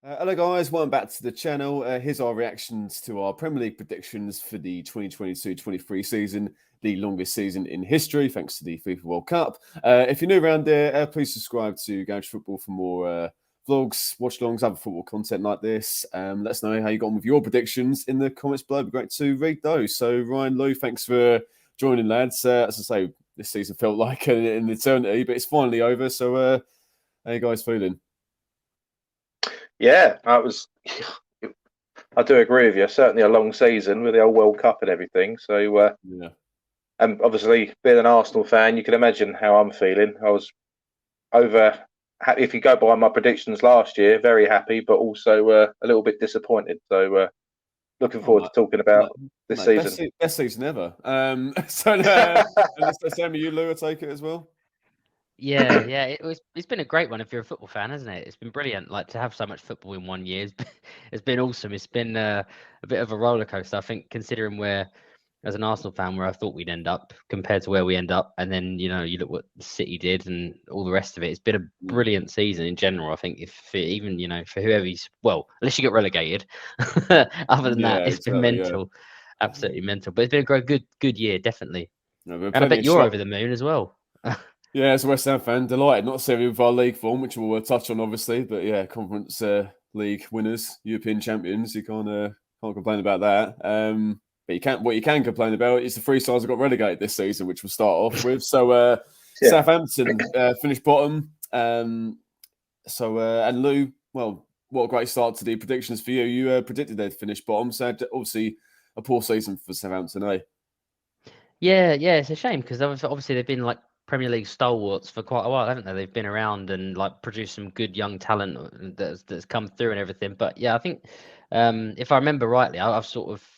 Hello guys, welcome back to the channel. Here's our reactions to our Premier League predictions for the 2022-23 season, the longest season in history, thanks to the FIFA World Cup. If you're new around here, please subscribe to Garage Football for more vlogs, watch-alongs, other football content like this. Let us know how you got on with your predictions in the comments below. It'd be great to read those. So Ryan, Lou, thanks for joining, lads. As I say, this season felt like an eternity, but it's finally over. So how you guys feeling? Yeah, I do agree with you. Certainly a long season with the old World Cup and everything. So, Yeah. and obviously being an Arsenal fan, you can imagine how I'm feeling. I was happy. If you go by my predictions last year, very happy, but also a little bit disappointed. So, looking Oh, forward to talking about this mate, season. best season ever. So, and it's the same with you, Lou. I take it as well. Yeah. It's been a great one if you're a football fan, hasn't it? It's been brilliant. Like to have so much football in one year, it's been awesome. It's been a bit of a roller coaster. I think considering where, as an Arsenal fan, where I thought we'd end up compared to where we end up, and then you look what City did and all the rest of it. It's been a brilliant season in general. I think even for whoever's unless you get relegated. Other than that, it's been mental, absolutely mental. But it's been a great, good year, definitely. No, And I bet you're over the moon as well. Yeah, as a West Ham fan, delighted not necessarily with our league form, which we'll touch on, obviously. But yeah, Conference League winners, European champions. You can't complain about that. But what you can complain about is the three sides that got relegated this season, which we'll start off with. So Southampton finished bottom. And Lou, well, what a great start to the predictions for you. You predicted they'd finish bottom, so obviously a poor season for Southampton, eh? Yeah, it's a shame because obviously they've been like Premier League stalwarts for quite a while, haven't they? They've been around and like produced some good young talent that's come through and everything. But yeah, I think if I remember rightly, I've sort of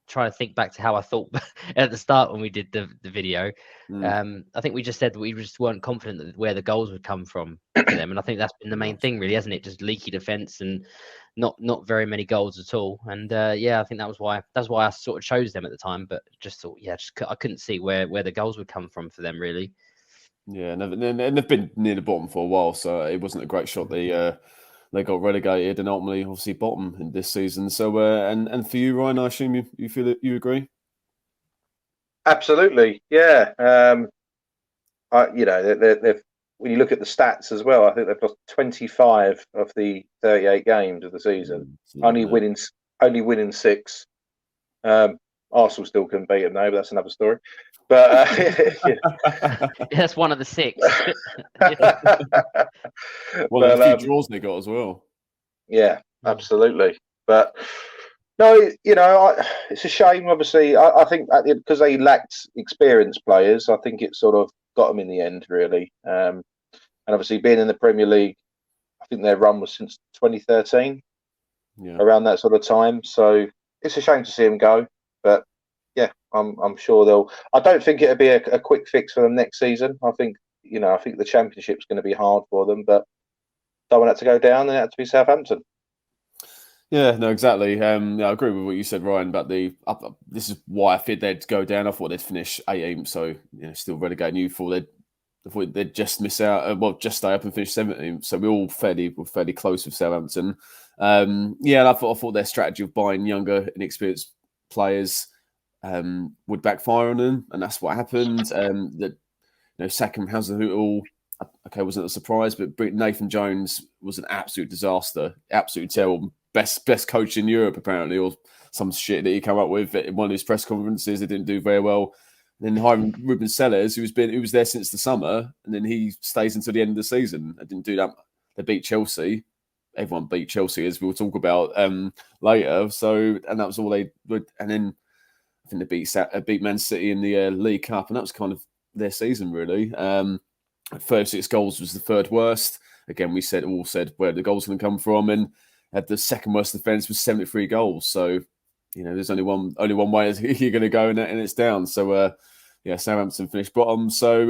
trying to think back to how I thought at the start when we did the video. I think we just said that we just weren't confident that where the goals would come from for them, and I think that's been the main thing, really, hasn't it? Just leaky defense and not very many goals at all. And I think that's why I sort of chose them at the time. But just thought, I couldn't see where the goals would come from for them, really. Yeah, and they've been near the bottom for a while, so it wasn't a great shot. They got relegated and ultimately, obviously, bottom in this season. So, and for you, Ryan, I assume you feel it, you agree? Absolutely, yeah. They've when you look at the stats as well, I think they've lost 25 of the 38 games of the season, only winning 6. Arsenal still couldn't beat them though, but that's another story. But that's one of the 6. Well, a few draws they got as well. Yeah, absolutely. But no, it's a shame. Obviously, I think because they lacked experienced players, I think it sort of got them in the end, really. And obviously, being in the Premier League, I think their run was since 2013, around that sort of time. So it's a shame to see them go. But yeah, I'm sure they'll. I don't think it'll be a quick fix for them next season. I think the Championship's going to be hard for them, but someone had to go down, and it had to be Southampton. Yeah, no, exactly. I agree with what you said, Ryan, about this is why I feared they'd go down. I thought they'd finish 18th, so still relegating. You thought they'd just miss out, just stay up and finish 17th. So we're fairly close with Southampton. And I thought their strategy of buying younger, inexperienced players would backfire on them, and that's what happened. Sackham, Hasenhüttl, okay, wasn't a surprise, but Nathan Jones was an absolute disaster, absolutely terrible. Best coach in Europe, apparently, or some shit that he came up with in one of his press conferences. They didn't do very well. And then hiring Ruben Sellers, who was there since the summer, and then he stays until the end of the season. They didn't do that. They beat Chelsea. Everyone beat Chelsea, as we'll talk about later. So, and that was all they would. And then I think they beat Man City in the League Cup, and that was kind of their season, really. 36 goals was the third worst. Again, we all said where the goals going to come from, and had the second worst defense with 73 goals. So, there's only one way you're going to go, and it's down. So, Southampton finished bottom. So,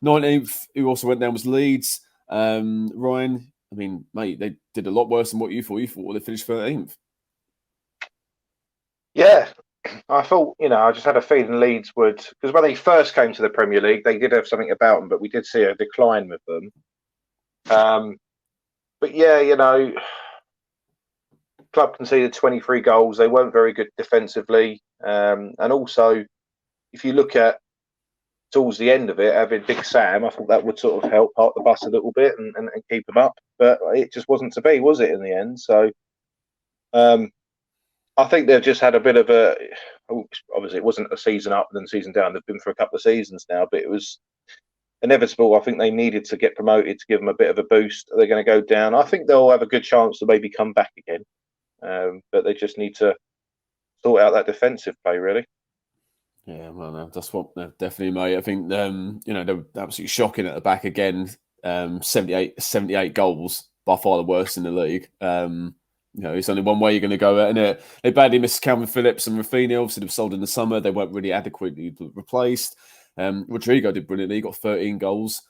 19th, who also went down was Leeds. Ryan, I mean, mate, they did a lot worse than what you thought. You thought they finished 13th. Yeah, I thought, I just had a feeling Leeds would, because when they first came to the Premier League, they did have something about them, but we did see a decline with them. But yeah, club conceded 23 goals. They weren't very good defensively. And also, if you look at towards the end of it, having Big Sam, I thought that would sort of help park the bus a little bit and keep them up. But it just wasn't to be, was it, in the end? So I think they've just had a bit of a. Obviously, it wasn't a season up and then season down. They've been for a couple of seasons now, but it was inevitable. I think they needed to get promoted to give them a bit of a boost. They're going to go down. I think they'll have a good chance to maybe come back again, but they just need to sort out that defensive play, really. Yeah, well, no, that's what definitely, mate. I think they were absolutely shocking at the back again. 78 goals, by far the worst in the league. It's only one way you're going to go at it. They badly missed Calvin Phillips and Rafinha. Obviously, they've sold in the summer. They weren't really adequately replaced. Rodrigo did brilliantly. He got 13 goals.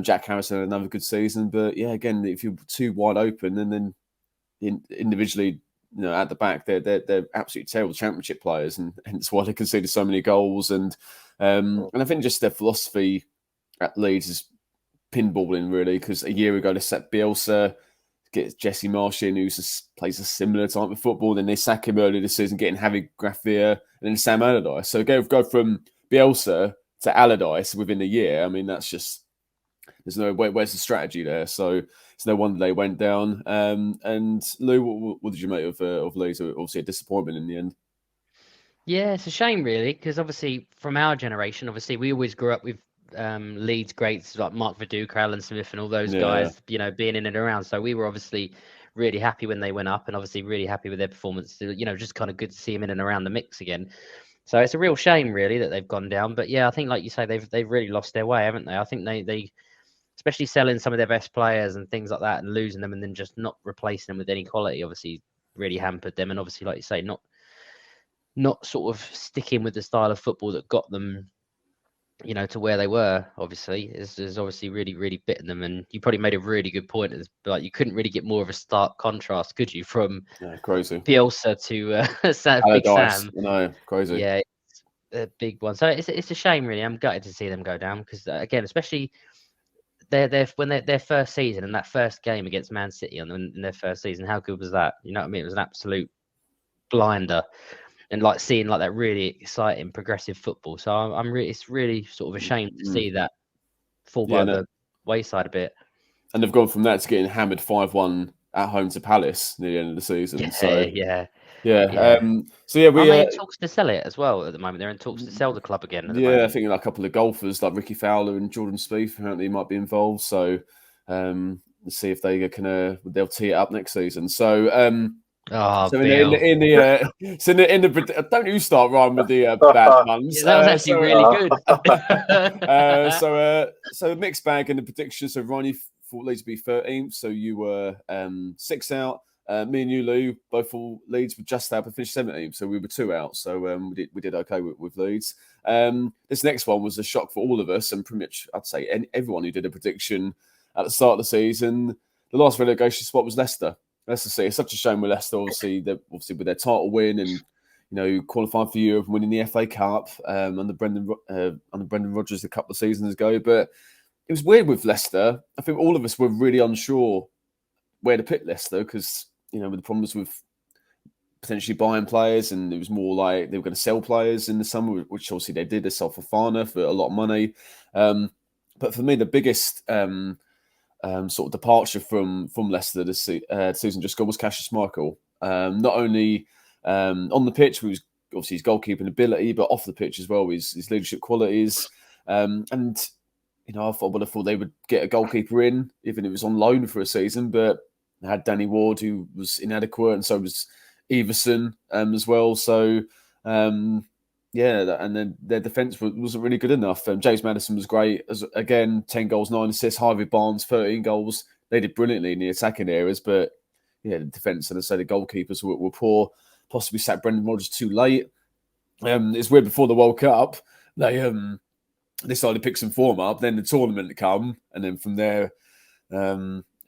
Jack Harrison had another good season. But yeah, again, if you're too wide open and then individually, at the back, they're absolutely terrible Championship players, and hence why they conceded so many goals. And I think just their philosophy at Leeds is pinballing, really, because a year ago they set Bielsa, get Jesse Marsh in, who plays a similar type of football. Then they sack him earlier this season, getting Javi Gracia and then Sam Allardyce. So go from Bielsa to Allardyce within a year. I mean, that's just, there's no way. Where's the strategy there? So it's no wonder they went down. And Lou, what did you make of Leeds? Obviously a disappointment in the end. Yeah, it's a shame, really, because obviously from our generation, obviously we always grew up with Leeds greats like Mark Viduka, Alan Smith, and all those guys, being in and around. So we were obviously really happy when they went up, and obviously really happy with their performance. Just kind of good to see them in and around the mix again. So it's a real shame, really, that they've gone down. But yeah, I think, like you say, they've really lost their way, haven't they? I think they especially selling some of their best players and things like that, and losing them, and then just not replacing them with any quality, obviously really hampered them. And obviously, like you say, not sort of sticking with the style of football that got them, to where they were, obviously, is obviously really, really bitten them. And you probably made a really good point. Like, you couldn't really get more of a stark contrast, could you, from crazy Bielsa to Big Sam? No, crazy. Yeah, it's a big one. So it's a shame, really. I'm gutted to see them go down because, again, especially their first season and that first game against Man City in their first season, how good was that? You know what I mean? It was an absolute blinder. And like seeing like that really exciting progressive football. So it's really sort of a shame to see that fall by the wayside a bit. And they've gone from that to getting hammered 5-1 at home to Palace near the end of the season. Yeah. We are they in talks to sell it as well at the moment? They're in talks to sell the club again at the moment. I think like a couple of golfers like Ricky Fowler and Jordan Spieth apparently might be involved. So let's see if they'll tee it up next season. So don't you start rhyme with the bad puns. Yeah, that was actually really good. So mixed bag in the predictions. So Ronnie thought Leeds would be 13th. So you were 6 out. Me and you, Lou, both thought Leeds were just out, but finished 17th. So we were 2 out. So we did okay with Leeds. This next one was a shock for all of us, and pretty much I'd say everyone who did a prediction at the start of the season. The last relegation spot was Leicester. Let's just say it's such a shame with Leicester, obviously with their title win and qualifying for Europe and winning the FA Cup under Brendan Rodgers a couple of seasons ago. But it was weird with Leicester. I think all of us were really unsure where to pick Leicester because with the problems with potentially buying players, and it was more like they were going to sell players in the summer, which obviously they did. They sold Fofana for a lot of money. But for me, the biggest sort of departure from Leicester this season just gone was Cassius Michael. Not only on the pitch, was obviously his goalkeeping ability, but off the pitch as well, his leadership qualities. I would have thought they would get a goalkeeper in, even if it was on loan for a season, but they had Danny Ward, who was inadequate, and so was Everson as well. So and then their defence wasn't really good enough. James Maddison was great. Again, 10 goals, 9 assists. Harvey Barnes, 13 goals. They did brilliantly in the attacking areas, but the defence, and I say the goalkeepers were poor. Possibly sacked Brendan Rodgers too late. It's weird, before the World Cup, they started to pick some form up. Then the tournament to come, and then from there,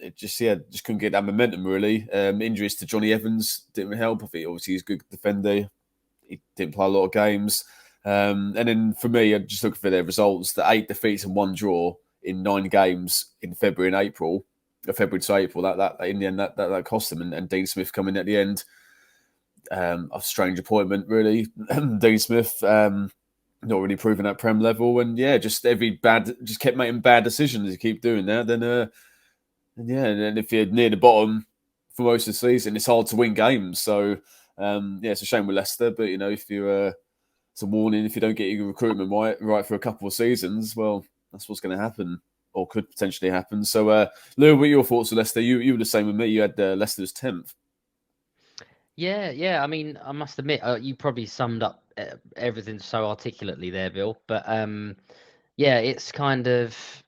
it just couldn't get that momentum really. Injuries to Johnny Evans didn't help. I think obviously he's a good defender. He didn't play a lot of games. And then for me, I'm just looking for their results. The 8 defeats and 1 draw in 9 games in February and April. February to April. That in the end that cost them, and Dean Smith coming at the end. A strange appointment, really. Dean Smith, not really proving at Prem level, and just just kept making bad decisions. You keep doing that, then and if you're near the bottom for most of the season, it's hard to win games. So it's a shame with Leicester, but if you're it's a warning. If you don't get your recruitment right for a couple of seasons, well, that's what's going to happen, or could potentially happen. So, Lou, what are your thoughts on Leicester? You were the same with me. You had Leicester as 10th. Yeah. I mean, I must admit, you probably summed up everything so articulately there, Bill. But it's kind of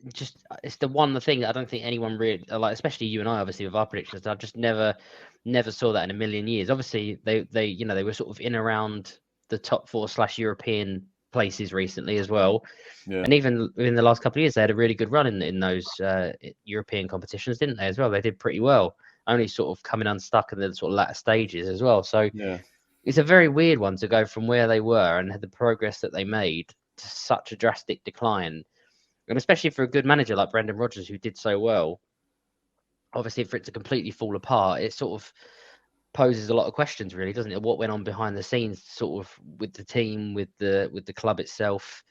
it's the thing that I don't think anyone really like, especially you and I, obviously with our predictions. I just never saw that in a million years. Obviously, they were sort of in around the top 4/European places recently as well. Yeah. And even in the last couple of years, they had a really good run in those European competitions, didn't they, as well? They did pretty well, only sort of coming unstuck in the sort of latter stages as well. So it's a very weird one to go from where they were and the progress that they made to such a drastic decline. And especially for a good manager like Brendan Rodgers, who did so well, obviously for it to completely fall apart, it sort of poses a lot of questions, really, doesn't it? What went on behind the scenes, sort of with the team, with the club itself.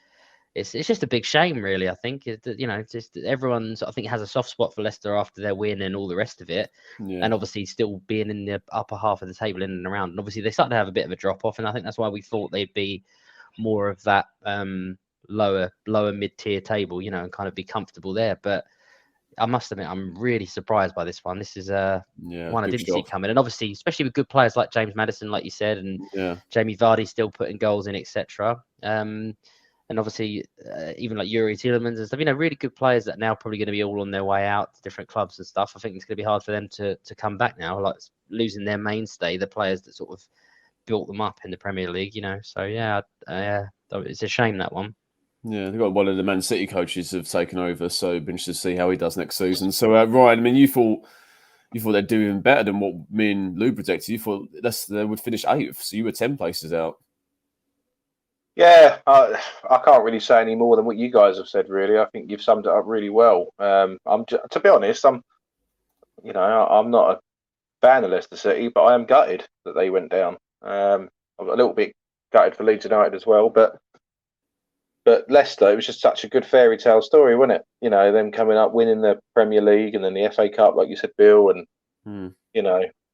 It's just a big shame, really. I think just everyone's, I think, has a soft spot for Leicester after their win and all the rest of it, and obviously still being in the upper half of the table in and around. And obviously they started to have a bit of a drop off, and I think that's why we thought they'd be more of that lower mid-tier table, and kind of be comfortable there. But I must admit, I'm really surprised by this one. This is one I didn't see coming, and obviously, especially with good players like James Maddison, like you said, and Jamie Vardy still putting goals in, etc. And obviously, even like Yuri Tielemans and stuff, really good players that are now probably going to be all on their way out to different clubs and stuff. I think it's going to be hard for them to come back now, like losing their mainstay, the players that sort of built them up in the Premier League. So it's a shame, that one. Yeah, they've got one of the Man City coaches have taken over, so it'll be interesting to see how he does next season. So, Ryan, I mean, you thought they'd do even better than what me and Lou predicted. You thought they would finish 8th, so you were 10 places out. Yeah, I can't really say any more than what you guys have said. Really, I think you've summed it up really well. To be honest, I'm not a fan of Leicester City, but I am gutted that they went down. I'm a little bit gutted for Leeds United as well, but Leicester, it was just such a good fairy tale story, wasn't it? Them coming up, winning the Premier League and then the FA Cup, like you said, Bill, and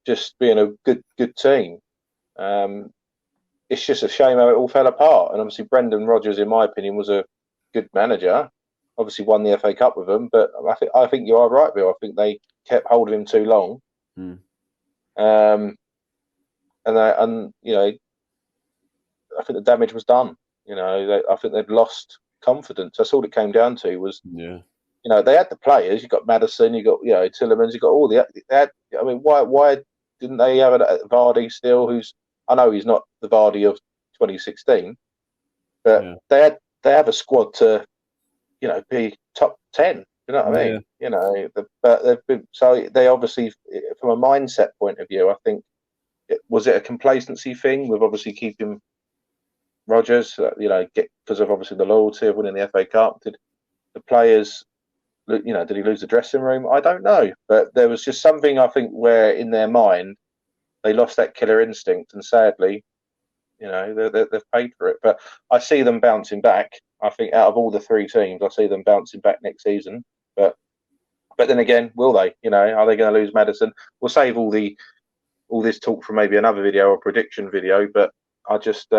just being a good team. It's just a shame how it all fell apart. And obviously, Brendan Rodgers, in my opinion, was a good manager. Obviously, won the FA Cup with them, but I think you are right, Bill. I think they kept holding him too long. I think the damage was done. I think they'd lost confidence. That's all it came down to. Was they had the players. You got Maddison, you got Tielemans, you got all the. Why didn't they have Vardy still? Who's, I know he's not the Vardy of 2016, but they have a squad to be top 10. You know what I mean? But they've been, so they obviously, from a mindset point of view, I think was it a complacency thing with obviously keeping Rodgers, because of obviously the loyalty of winning the FA Cup. Did the players, did he lose the dressing room? I don't know, but there was just something, I think, where in their mind they lost that killer instinct, and sadly, they've paid for it. But I see them bouncing back. I think out of all the 3 teams, I see them bouncing back next season. But then again, will they? Are they going to lose Maddison? We'll save all this talk for maybe another video or prediction video. But I just.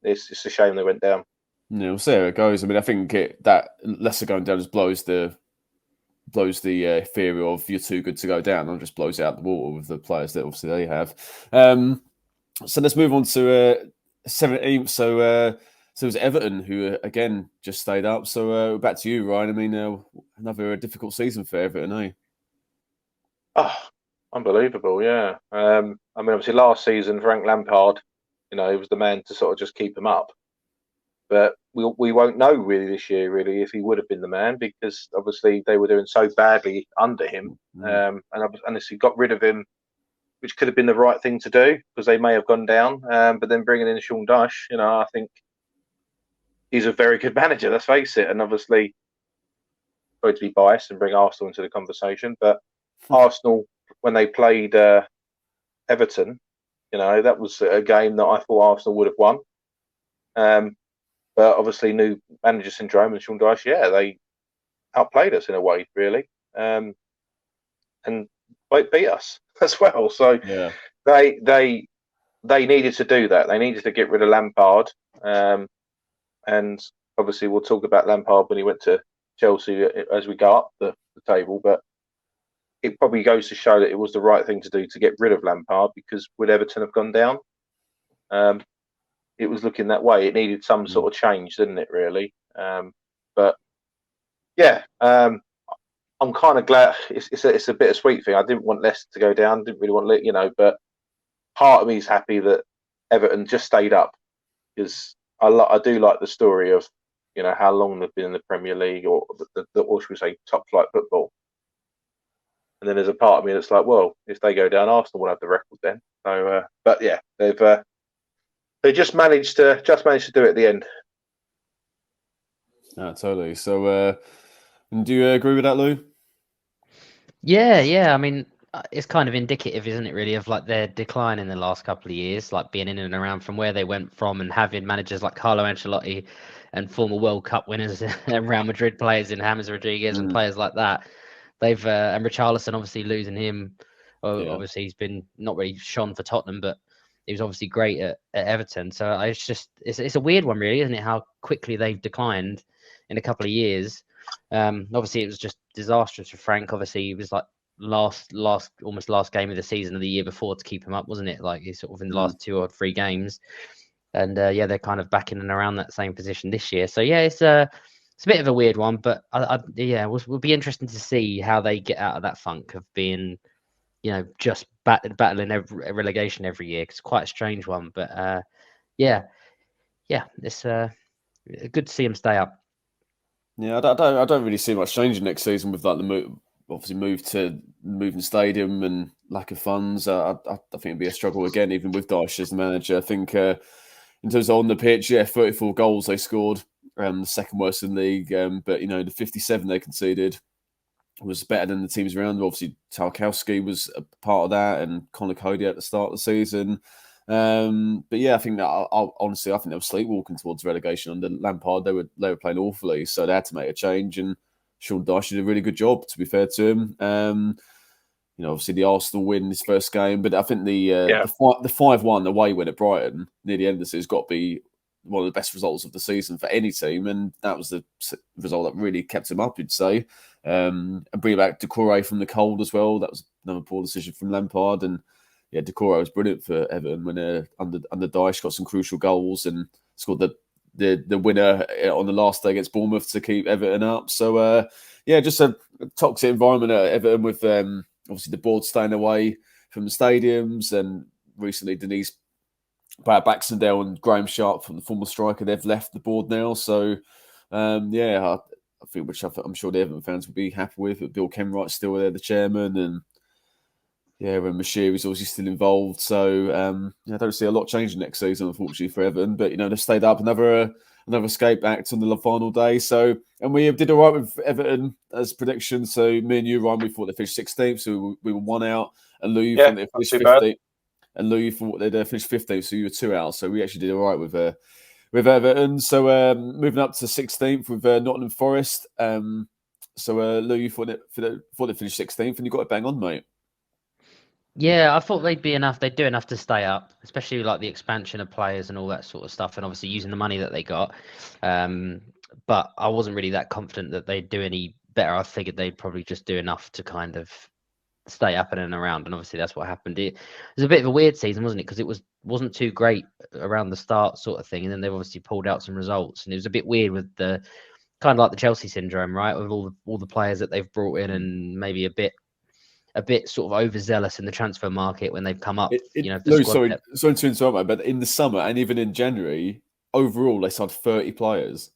It's a shame they went down. Yeah, we'll see how it goes. I mean, I think that Leicester going down just blows the theory of you're too good to go down, and just blows it out the water with the players that obviously they have. So let's move on to 17th. So it was Everton who again just stayed up. So back to you, Ryan. I mean, another difficult season for Everton, eh? Oh, unbelievable! Yeah. Obviously last season Frank Lampard, he was the man to sort of just keep him up. But we won't know really this year, really, if he would have been the man, because obviously they were doing so badly under him. And if he got rid of him, which could have been the right thing to do, because they may have gone down. But then bringing in Sean Dyche, I think he's a very good manager, let's face it. And obviously sorry to be biased and bring Arsenal into the conversation, but Arsenal, when they played Everton, that was a game that I thought Arsenal would have won. But obviously, new manager syndrome and Sean Dyche, they outplayed us in a way, really, and they beat us as well. So they needed to do that. They needed to get rid of Lampard, and obviously we'll talk about Lampard when he went to Chelsea as we go up the table. But it probably goes to show that it was the right thing to do to get rid of Lampard, because would Everton have gone down? It was looking that way. It needed some sort of change, didn't it, really? But yeah, I'm kind of glad. It's a bittersweet thing. I didn't want Leicester to go down. Didn't really want, but part of me is happy that Everton just stayed up, because I do like the story of how long they've been in the Premier League, or or should we say top flight football. And then there's a part of me that's like, well, if they go down, Arsenal will have the record then. So, but yeah, they just managed to do it at the end. No, totally. So, do you agree with that, Lou? Yeah. I mean, it's kind of indicative, isn't it, really, of like their decline in the last couple of years, like being in and around from where they went from, and having managers like Carlo Ancelotti and former World Cup winners and Real Madrid players in James Rodriguez and players like that. They've and Richarlison, obviously losing him. Obviously, he's been not really shone for Tottenham, but he was obviously great at Everton. So it's a weird one, really, isn't it? How quickly they've declined in a couple of years. Obviously, it was just disastrous for Frank. Obviously, it was like almost last game of the season of the year before to keep him up, wasn't it? Like he's sort of in the last 2 or 3 games, and they're kind of back in and around that same position this year. So yeah, it's a bit of a weird one, but we'll be interesting to see how they get out of that funk of being, just battling relegation every year. It's quite a strange one, but it's good to see them stay up. Yeah, I don't really see much changing next season with like the moving stadium and lack of funds. I think it'd be a struggle again, even with Dyche as the manager. I think in terms of on the pitch, 34 goals they scored, the second worst in the league. But the 57 they conceded was better than the teams around them. Obviously, Tarkowski was a part of that, and Conor Cody at the start of the season. But yeah, I think that honestly, I think they were sleepwalking towards relegation under Lampard. They were playing awfully, so they had to make a change. And Sean Dyche did a really good job, to be fair to him. Obviously the Arsenal win his first game, but I think the 5-1 away win at Brighton near the end of the season has got to be one of the best results of the season for any team, and that was the result that really kept him up, you'd say. And bring back Doucouré from the cold as well. That was another poor decision from Lampard, and yeah, Doucouré was brilliant for Everton when under Dyche, got some crucial goals and scored the winner on the last day against Bournemouth to keep Everton up. So just a toxic environment at Everton with obviously the board staying away from the stadiums, and recently Denise Baxendale and Graham Sharp from the former striker, they've left the board now. So I think, which I'm sure the Everton fans would be happy with. But Bill Kenwright's still there, the chairman, and and Mashiri's obviously still involved. So I don't see a lot changing next season, unfortunately, for Everton. But they've stayed up another escape act on the final day. So, and we did all right with Everton as predictions. So me and you, Ryan, we thought they finished 16th, so we were 1 out, and Lou, you thought they finished 15th. And Lou, you thought they'd finished 15th, so you were 2 out. So we actually did all right with Everton. So moving up to 16th with Nottingham Forest. So Lou, you thought they finished 16th, and you got it bang on, mate. Yeah, I thought they'd do enough to stay up, especially like the expansion of players and all that sort of stuff, and obviously using the money that they got. But I wasn't really that confident that they'd do any better. I figured they'd probably just do enough to kind of stay up and around, and obviously that's what happened. It was a bit of a weird season, wasn't it? Because it wasn't too great around the start, sort of thing, and then they've obviously pulled out some results, and it was a bit weird with the kind of like the Chelsea syndrome, right? With all the players that they've brought in, and maybe a bit sort of overzealous in the transfer market when they've come up. Sorry to interrupt, but in the summer and even in January, overall they signed 30 players.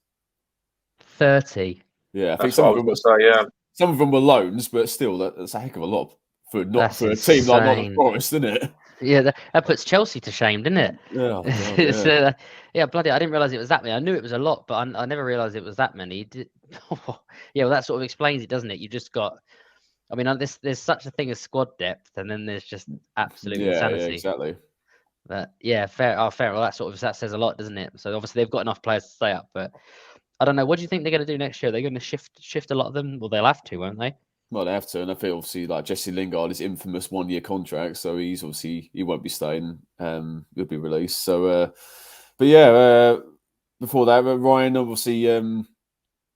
30. Yeah, I think some of them were loans, but still, that's a heck of a lot for a team like Nottingham Forest, isn't it? Yeah, that puts Chelsea to shame, didn't it? Yeah, God, bloody! I didn't realise it was that many. I knew it was a lot, but I never realised it was that many. Yeah, well, that sort of explains it, doesn't it? You just got. I mean, there's such a thing as squad depth, and then there's just absolute Yeah, insanity. exactly. But yeah, fair. Oh, fair. Well, that says a lot, doesn't it? So obviously they've got enough players to stay up, but I don't know. What do you think they're going to do next year? They're going to shift a lot of them. Well, they'll have to, won't they? Well, they have to, and I feel obviously like Jesse Lingard is infamous 1 year contract, so he won't be staying. He'll be released. So, but yeah, before that, Ryan obviously, in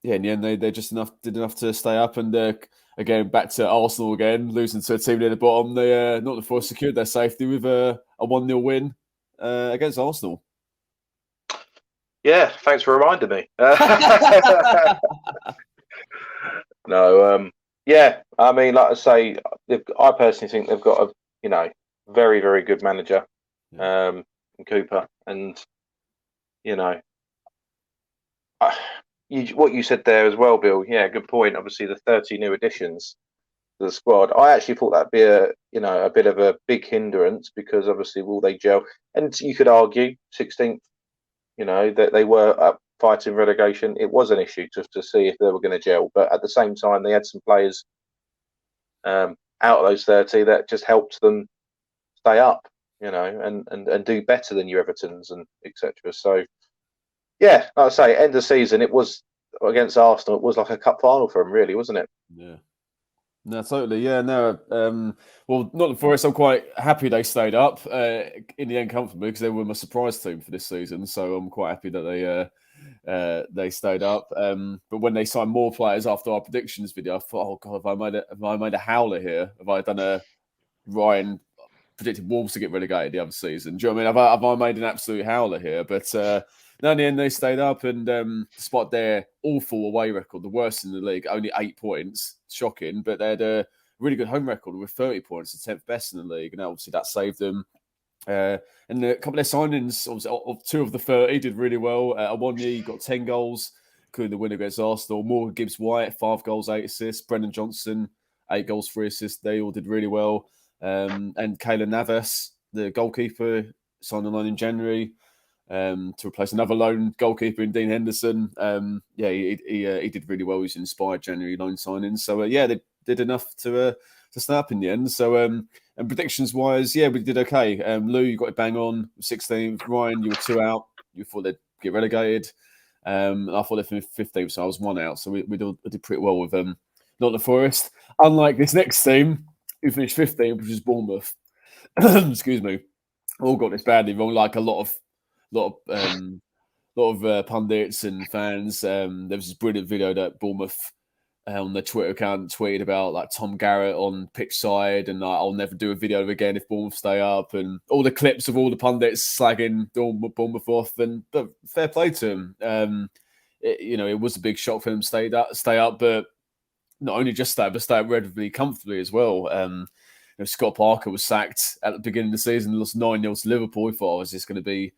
the end they just did enough to stay up, and again back to Arsenal again, losing to a team near the bottom. They not before secured their safety with a 1-0 win against Arsenal. Yeah, thanks for reminding me. No, yeah, I mean, like I say, I personally think they've got a very, very good manager, in Cooper, and what you said there as well, Bill. Yeah, good point. Obviously, the 30 new additions to the squad. I actually thought that'd be a bit of a big hindrance, because obviously, will they gel? And you could argue 16th, that they were up fighting relegation. It was an issue to see if they were going to gel, but at the same time, they had some players out of those 30 that just helped them stay up, and do better than your Evertons and etc. So, yeah, like I say, end of season, it was against Arsenal. It was like a cup final for them, really, wasn't it? Yeah. No, totally. Yeah, no. Well, not for us. I'm quite happy they stayed up in the end comfortably, because they were my surprise team for this season. So I'm quite happy that they stayed up. But when they signed more players after our predictions video, I thought, oh god, have I made a howler here? Have I done a Ryan predicted Wolves to get relegated the other season? Do you know what I mean? Have I made an absolute howler here? But no, in the end, they stayed up, and despite their awful away record, the worst in the league, only 8 points, shocking, but they had a really good home record with 30 points, the 10th best in the league, and obviously that saved them. And a couple of their signings, of 2 of the 30, did really well. Awoniyi got 10 goals, including the win against Arsenal. Morgan Gibbs-White, 5 goals, 8 assists. Brendan Johnson, 8 goals, 3 assists. They all did really well. And Keylor Navas, the goalkeeper, signed on loan in January to replace another lone goalkeeper in Dean Henderson. He did really well. He was inspired January loan signings. So they did enough to stay up in the end. So and predictions wise, yeah, we did okay. Lou, you got it bang on, 16th. Ryan, you were 2 out. You thought they'd get relegated. And I thought they'd finish 15th, so I was 1 out. So we did pretty well with Nottingham Forest. Unlike this next team, who finished 15th, which is Bournemouth. Excuse me. All got this badly wrong. Like a lot of pundits and fans. There was this brilliant video that Bournemouth on their Twitter account tweeted about, like Tom Garrett on pitch side, and I'll never do a video again if Bournemouth stay up, and all the clips of all the pundits slagging Bournemouth off. But fair play to him. It was a big shock for them to stay up, but not only just stay up, but stay up relatively comfortably as well. Scott Parker was sacked at the beginning of the season, lost 9-0 to Liverpool. He thought, was this going to be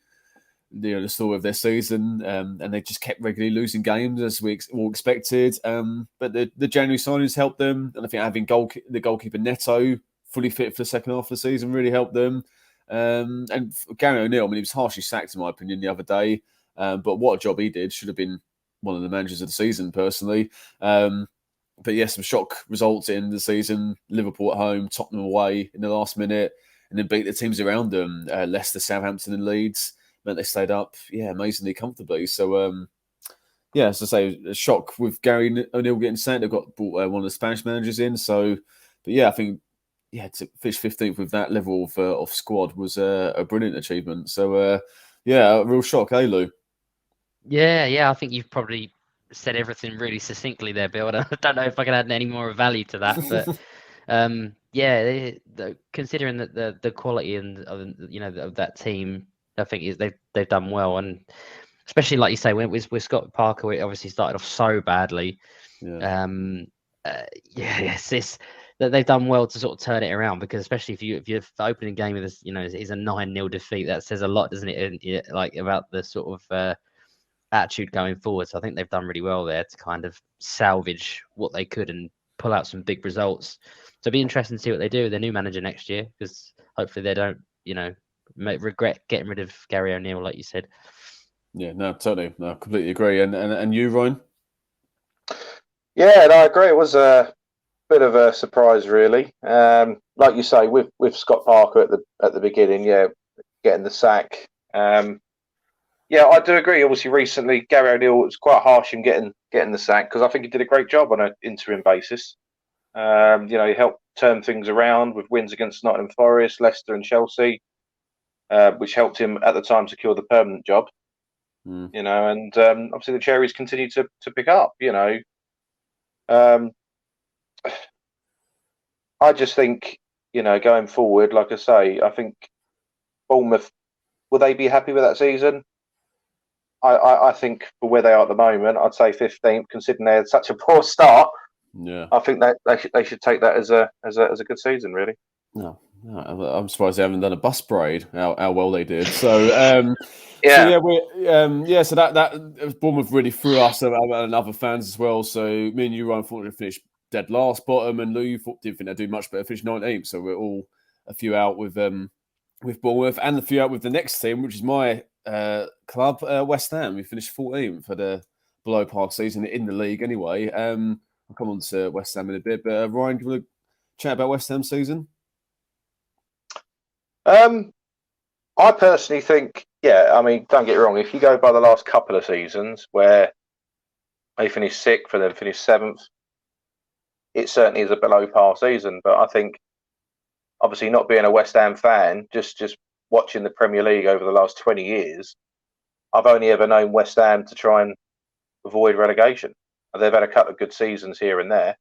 the story of their season, and they just kept regularly losing games as we all expected. But the January signings helped them, and I think having the goalkeeper Neto fully fit for the second half of the season really helped them. And Gary O'Neill, I mean, he was harshly sacked in my opinion the other day, but what a job he did! Should have been one of the managers of the season personally. But yeah, some shock results in the season. Liverpool at home, Tottenham away in the last minute, and then beat the teams around them, Leicester, Southampton and Leeds. Meant they stayed up, amazingly comfortably. So, as I say, a shock with Gary O'Neill getting sent. They've got brought one of the Spanish managers in. So, but I think, to finish 15th with that level of squad was a brilliant achievement. So, a real shock, Lou? Yeah, I think you've probably said everything really succinctly there, Bill. I don't know if I can add any more value to that, but considering that the quality and of that team, I think they've done well, and especially like you say, with Scott Parker, we obviously started off so badly. It's that they've done well to sort of turn it around, because especially if your opening game is is a 9-0 defeat, that says a lot, doesn't it? Like about the sort of attitude going forward. So I think they've done really well there to kind of salvage what they could and pull out some big results. So it'll be interesting to see what they do with their new manager next year, because hopefully they don't regret getting rid of Gary O'Neill, like you said. Yeah, no, totally. No, completely agree. And you, Ryan? Yeah, and I agree. It was a bit of a surprise, really. Like you say, with Scott Parker at the beginning, yeah, getting the sack. Yeah, I do agree. Obviously, recently Gary O'Neill was quite harsh in getting the sack because I think he did a great job on an interim basis. He helped turn things around with wins against Nottingham Forest, Leicester, and Chelsea, which helped him at the time secure the permanent job. Mm. And obviously the cherries continue to pick up. Um, I just think going forward, like I say, I think Bournemouth, will they be happy with that season? I think for where they are at the moment, I'd say 15th, considering they had such a poor start. Yeah. I think that they should take that as a good season, really. No, I'm surprised they haven't done a bus parade. How well they did. So, so Yeah. yeah, so that Bournemouth really threw us and other fans as well. So me and you, Ryan, thought we'd finish dead last bottom, and Lou, you didn't think they'd do much better, finish 19th. So we're all a few out with Bournemouth, and a few out with the next team, which is my club, West Ham. We finished 14th for the below par season in the league. Anyway, I'll come on to West Ham in a bit, but Ryan, do you want to chat about West Ham season? I personally think, yeah, I mean, don't get me wrong, if you go by the last couple of seasons where they finished sixth and then finished seventh, it certainly is a below par season. But I think, obviously, not being a West Ham fan, just watching the Premier League over the last 20 years, I've only ever known West Ham to try and avoid relegation. They've had a couple of good seasons here and there,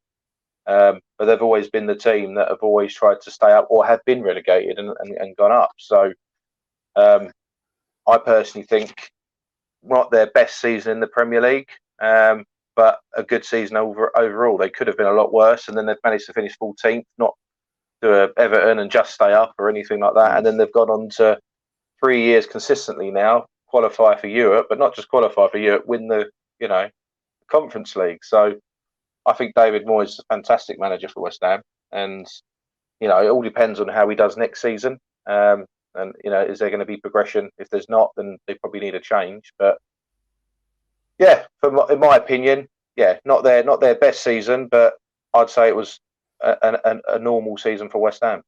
but they've always been the team that have always tried to stay up or have been relegated and gone up. So I personally think not their best season in the Premier League, but a good season overall. They could have been a lot worse, and then they've managed to finish 14th, not to Everton and just stay up or anything like that. And then they've gone on to 3 years consistently now qualify for Europe, but not just qualify for Europe, win the Conference League. So I think David Moyes is a fantastic manager for West Ham, and it all depends on how he does next season. And is there going to be progression? If there's not, then they probably need a change. But yeah, in my opinion, yeah, not their best season, but I'd say it was a normal season for West Ham.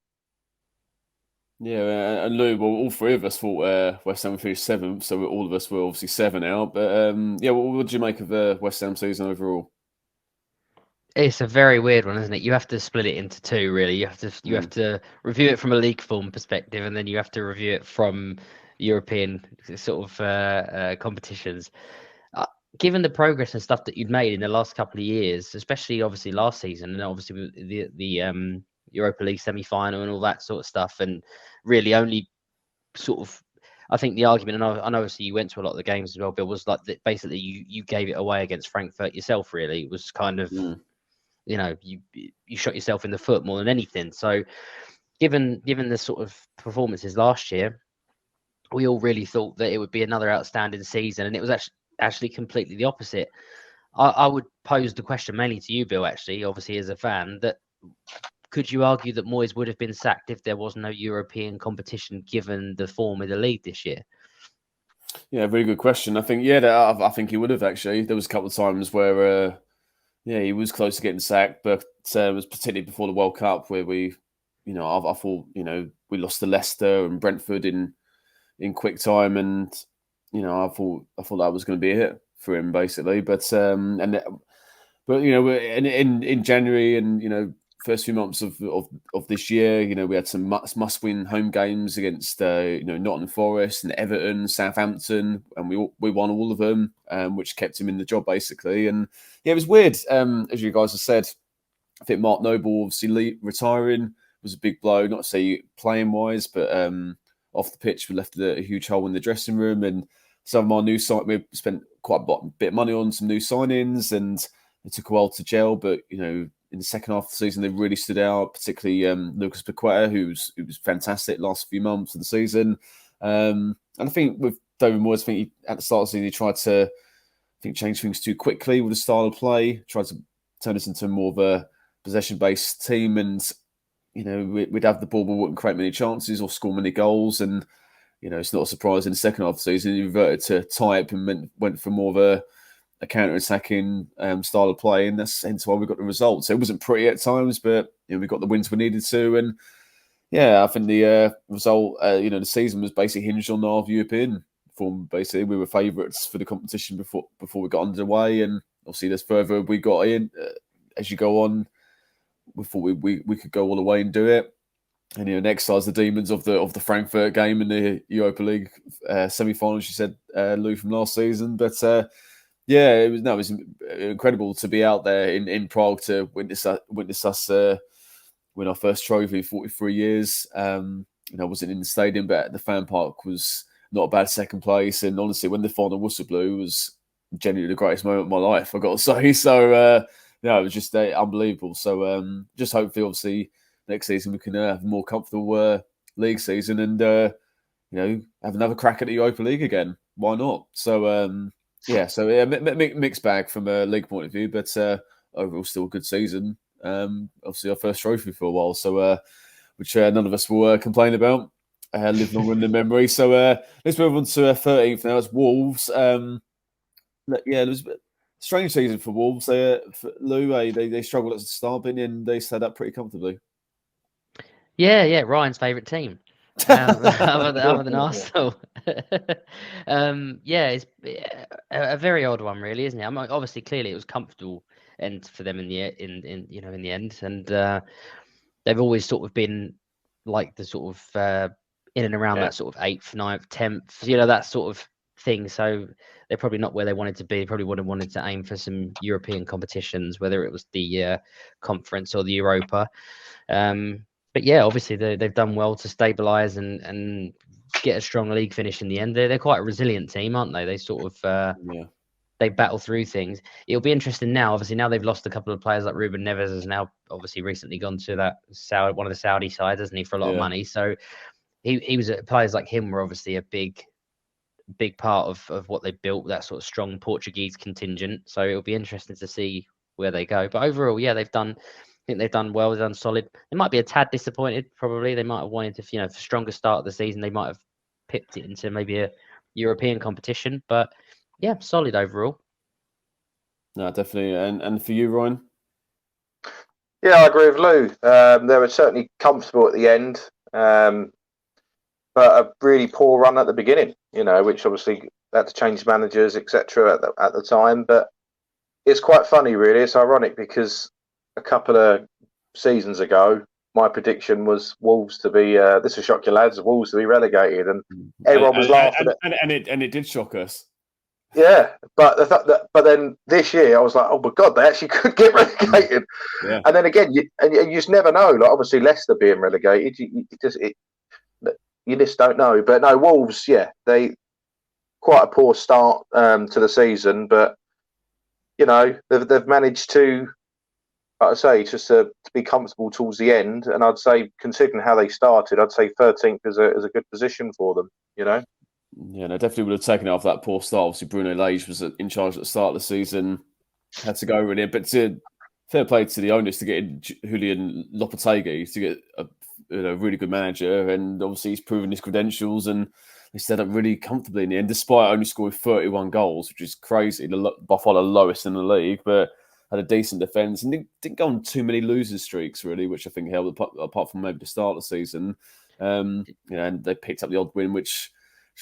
Yeah, and Lou, well, all three of us thought West Ham would finish seventh, so all of us were obviously 7 out. But yeah, what did you make of the West Ham season overall? It's a very weird one, isn't it? You have to split it into two, really. You have to review it from a league form perspective, and then you have to review it from European sort of competitions. Given the progress and stuff that you'd made in the last couple of years, especially obviously last season, and obviously the Europa League semi-final and all that sort of stuff, and really only sort of, I think the argument, and I know obviously you went to a lot of the games as well, Bill, was like that basically you gave it away against Frankfurt yourself. Really, it was kind of you shot yourself in the foot more than anything. So given the sort of performances last year, we all really thought that it would be another outstanding season, and it was actually completely the opposite. I would pose the question mainly to you, Bill, actually, obviously as a fan, that could you argue that Moyes would have been sacked if there was no European competition given the form of the league this year? Yeah, very good question. I think, I think he would have actually. There was a couple of times where, he was close to getting sacked, but it was particularly before the World Cup where we, I thought, we lost to Leicester and Brentford in quick time, and I thought that was going to be a hit for him basically. But in January and first few months of this year, we had some must win home games against Nottingham Forest and Everton, Southampton, and we won all of them, which kept him in the job basically. And yeah, it was weird, as you guys have said. I think Mark Noble obviously retiring was a big blow, not to say playing wise, but off the pitch we left a huge hole in the dressing room. And some of our we spent quite a bit of money on some new signings, and it took a while to gel, but in the second half of the season, they really stood out, particularly Lucas Paqueta, who was fantastic last few months of the season. And I think with David Moyes, at the start of the season, he tried to change things too quickly with the style of play, tried to turn us into more of a possession-based team. And, we'd have the ball, but wouldn't create many chances or score many goals. And, it's not a surprise in the second half of the season, he reverted to type and went for more of a counter-attacking style of play, and that's hence why we got the results. So it wasn't pretty at times, but we got the wins we needed to, and yeah, I think the result, the season was basically hinged on our European form. Basically, we were favourites for the competition before we got underway, and obviously, there's further we got in as you go on. We thought we could go all the way and do it, and exercise the demons of the Frankfurt game in the Europa League semi-finals. You said Lou from last season, but yeah, it was incredible to be out there in Prague to witness us win our first trophy in 43 years. I wasn't in the stadium, but the fan park was not a bad second place. And honestly, when the final whistle blew, it was genuinely the greatest moment of my life, I've got to say. So, it was just unbelievable. So, just hopefully, obviously, next season we can have a more comfortable league season and, have another crack at the Europa League again. Why not? So, mixed bag from a league point of view, but overall still a good season. Obviously our first trophy for a while, so which none of us will complain about. Live longer in the memory. So let's move on to 13th now. It's Wolves. It was a strange season for Wolves. For Lou, they struggled at the start, and they stayed up pretty comfortably. Yeah, Ryan's favourite team. Other than Arsenal. It's a very odd one, really, isn't it? Obviously, clearly, it was comfortable end for them in the end, and they've always sort of been like the sort of in and around that sort of 8th, 9th, 10th, that sort of thing. So they're probably not where they wanted to be. They probably would have wanted to aim for some European competitions, whether it was the conference or the Europa. But yeah, obviously they've done well to stabilise and get a strong league finish in the end. They're quite a resilient team, aren't they? They sort of they battle through things. It'll be interesting now. Obviously, now they've lost a couple of players, like Ruben Neves has now obviously recently gone to one of the Saudi sides, hasn't he, for a lot of money. So he was players like him were obviously a big part of what they built, that sort of strong Portuguese contingent. So it'll be interesting to see where they go. But overall, yeah, I think they've done well. They've done solid. They might be a tad disappointed, probably. They might have wanted to, for stronger start of the season, they might have pipped it into maybe a European competition. But yeah, solid overall. No, definitely. And for you, Ryan? Yeah, I agree with Lou. They were certainly comfortable at the end, but a really poor run at the beginning, which obviously had to change managers, etc. at the time. But it's quite funny, really. It's ironic because a couple of seasons ago, my prediction was Wolves to be. This will shock your lads. Wolves to be relegated, and everyone was laughing. And it did shock us. Yeah, but but then this year I was like, oh my god, they actually could get relegated. Yeah. And then again, you just never know. Like obviously Leicester being relegated, you just don't know. But no, Wolves, they quite a poor start to the season, but they've managed to, like I say, just to be comfortable towards the end. And I'd say, considering how they started, I'd say 13th is a good position for them. Yeah, no, definitely would have taken it off that poor start. Obviously, Bruno Lage was in charge at the start of the season, had to go with it. But fair play to the owners to get in Julian Lopetegui to get a really good manager, and obviously he's proven his credentials, and they set up really comfortably in the end, despite only scoring 31 goals, which is crazy, by far the lowest in the league. But had a decent defence and didn't go on too many losing streaks really, which I think helped apart from maybe the start of the season. And they picked up the odd win, which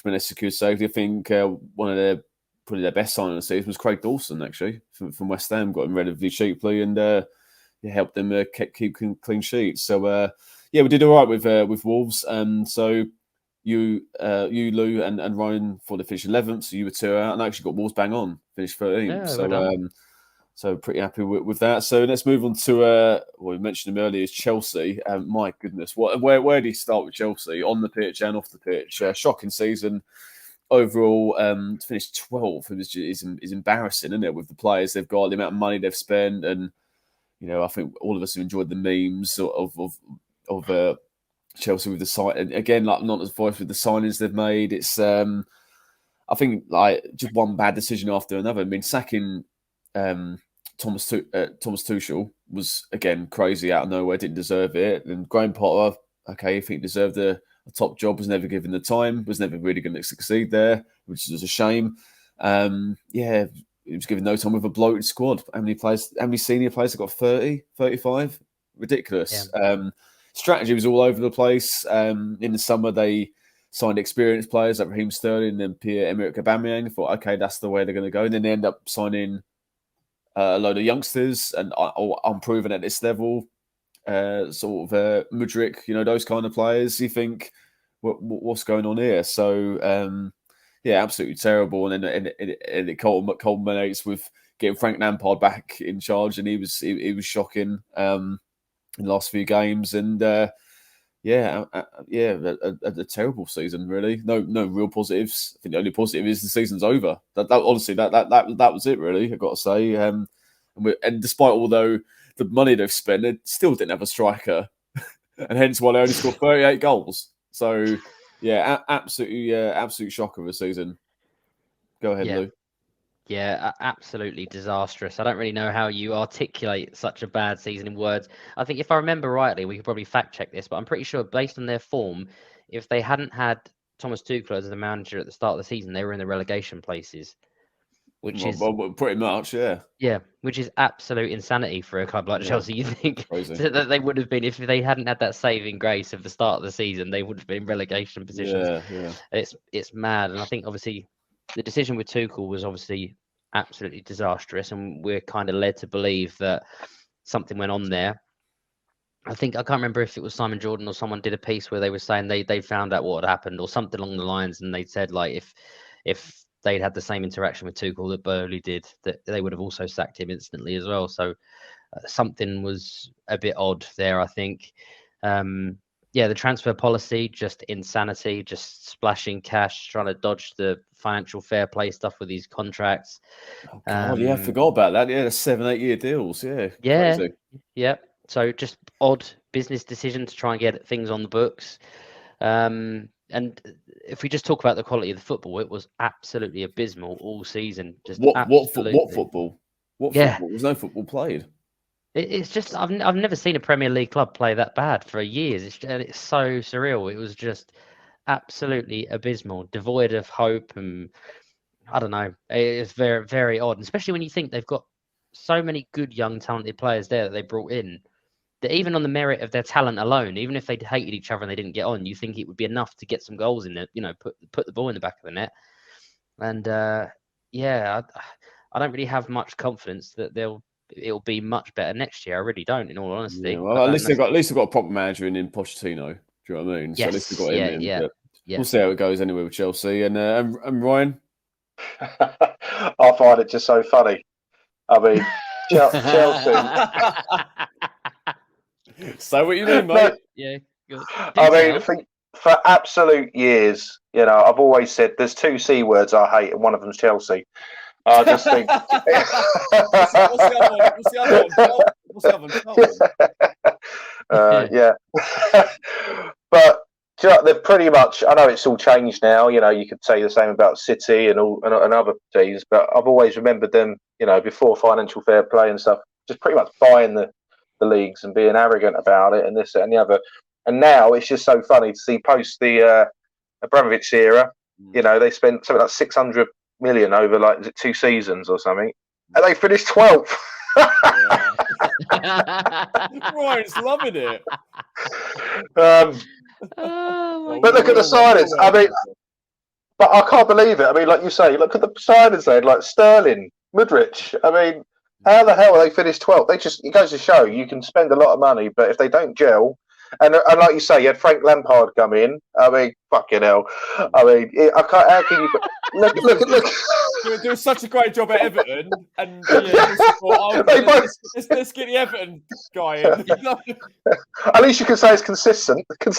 meant they secured safety. I think one of probably their best signing of the season was Craig Dawson, actually, from West Ham. Got him relatively cheaply and helped them keep clean sheets. So, we did all right with Wolves. So you, Lou, and Ryan thought they finished 11th, so you were 2 out, and actually got Wolves bang on, finished 13th. Yeah, so, so pretty happy with that. So let's move on to we mentioned him earlier, is Chelsea. My goodness, where do you start with Chelsea on the pitch and off the pitch? Shocking season overall. To finish 12th is embarrassing, isn't it? With the players they've got, the amount of money they've spent, and I think all of us have enjoyed the memes of Chelsea with the sign again, like not as voice with the signings they've made. It's I think like just one bad decision after another. I mean, sacking Thomas Tuchel was again crazy out of nowhere. Didn't deserve it. And Graham Potter, okay, I think deserved a top job. Was never given the time. Was never really going to succeed there, which is a shame. he was given no time with a bloated squad. How many senior players have got 30, 35? Ridiculous. Strategy was all over the place. In the summer, they signed experienced players like Raheem Sterling and Pierre-Emerick Aubameyang. Thought, okay, that's the way they're going to go. And then they end up signing a load of youngsters and unproven at this level. Mudryk, those kind of players. You think, what's going on here? So, absolutely terrible. And then it culminates with getting Frank Lampard back in charge, and he was shocking in the last few games. And a terrible season, really. No real positives. I think the only positive is the season's over. That honestly, that was it, really. I've got to say. And despite although the money they've spent, they still didn't have a striker, and hence why they only scored 38 goals. So, absolute shock of a season. Go ahead, Lou. Yeah, absolutely disastrous. I don't really know how you articulate such a bad season in words. I think if I remember rightly, we could probably fact check this, but I'm pretty sure based on their form, if they hadn't had Thomas Tuchel as the manager at the start of the season, they were in the relegation places. Which is pretty much, yeah. Yeah, which is absolute insanity for a club like Chelsea. You think that they would have been, if they hadn't had that saving grace of the start of the season, they would have been in relegation positions. Yeah. It's mad. And I think obviously the decision with Tuchel was obviously absolutely disastrous, and we're kind of led to believe that something went on there. I can't remember if it was Simon Jordan or someone did a piece where they were saying they found out what had happened or something along the lines, and they said like if they'd had the same interaction with Tuchel that Burnley did, that they would have also sacked him instantly as well. So something was a bit odd there, I think. The transfer policy, just insanity, just splashing cash, trying to dodge the financial fair play stuff with these contracts. Oh, God, I forgot about that. Yeah, 7-8 year deals. Yeah. Crazy. Yeah. So just odd business decision to try and get things on the books. And if we just talk about the quality of the football, it was absolutely abysmal all season. Just what football? What football? There's no football played. It's just I've never seen a Premier League club play that bad for years. It's so surreal. It was just absolutely abysmal, devoid of hope, and I don't know. It's very, very odd, especially when you think they've got so many good young talented players there that they brought in. That even on the merit of their talent alone, even if they hated each other and they didn't get on, you think it would be enough to get some goals in it, put the ball in the back of the net. And I don't really have much confidence that it'll be much better next year. I really don't, in all honesty. Yeah, well, at least they've got a proper manager in Pochettino. Do you know what I mean? Yes, so at least they've got him in. Yeah. We'll see how it goes anyway with Chelsea. And Ryan? I find it just so funny. I mean, Chelsea. Say what you mean, mate. Yeah, good. I mean, for absolute years, I've always said there's two C words I hate, and one of them's Chelsea. I just think. What's the other one? Yeah. But they've pretty much. I know it's all changed now. You could say the same about City and other teams, but I've always remembered them. Before financial fair play and stuff, just pretty much buying the leagues and being arrogant about it and this and the other. And now it's just so funny to see post the Abramovich era. They spent something like 600 million over like 2 seasons or something, and they finished 12th. Ryan's loving it. But look at the signings. I mean, but I can't believe it. I mean, like you say, look at the signings they had, like Sterling, Mudryk. I mean, how the hell are they finished 12th? It goes to show you can spend a lot of money, but if they don't gel, and like you say, you had Frank Lampard come in. I mean, fucking hell. I mean, I can't. How can you look? You're doing such a great job at Everton, and let's get the Everton guy in. At least you can say it's consistent. Do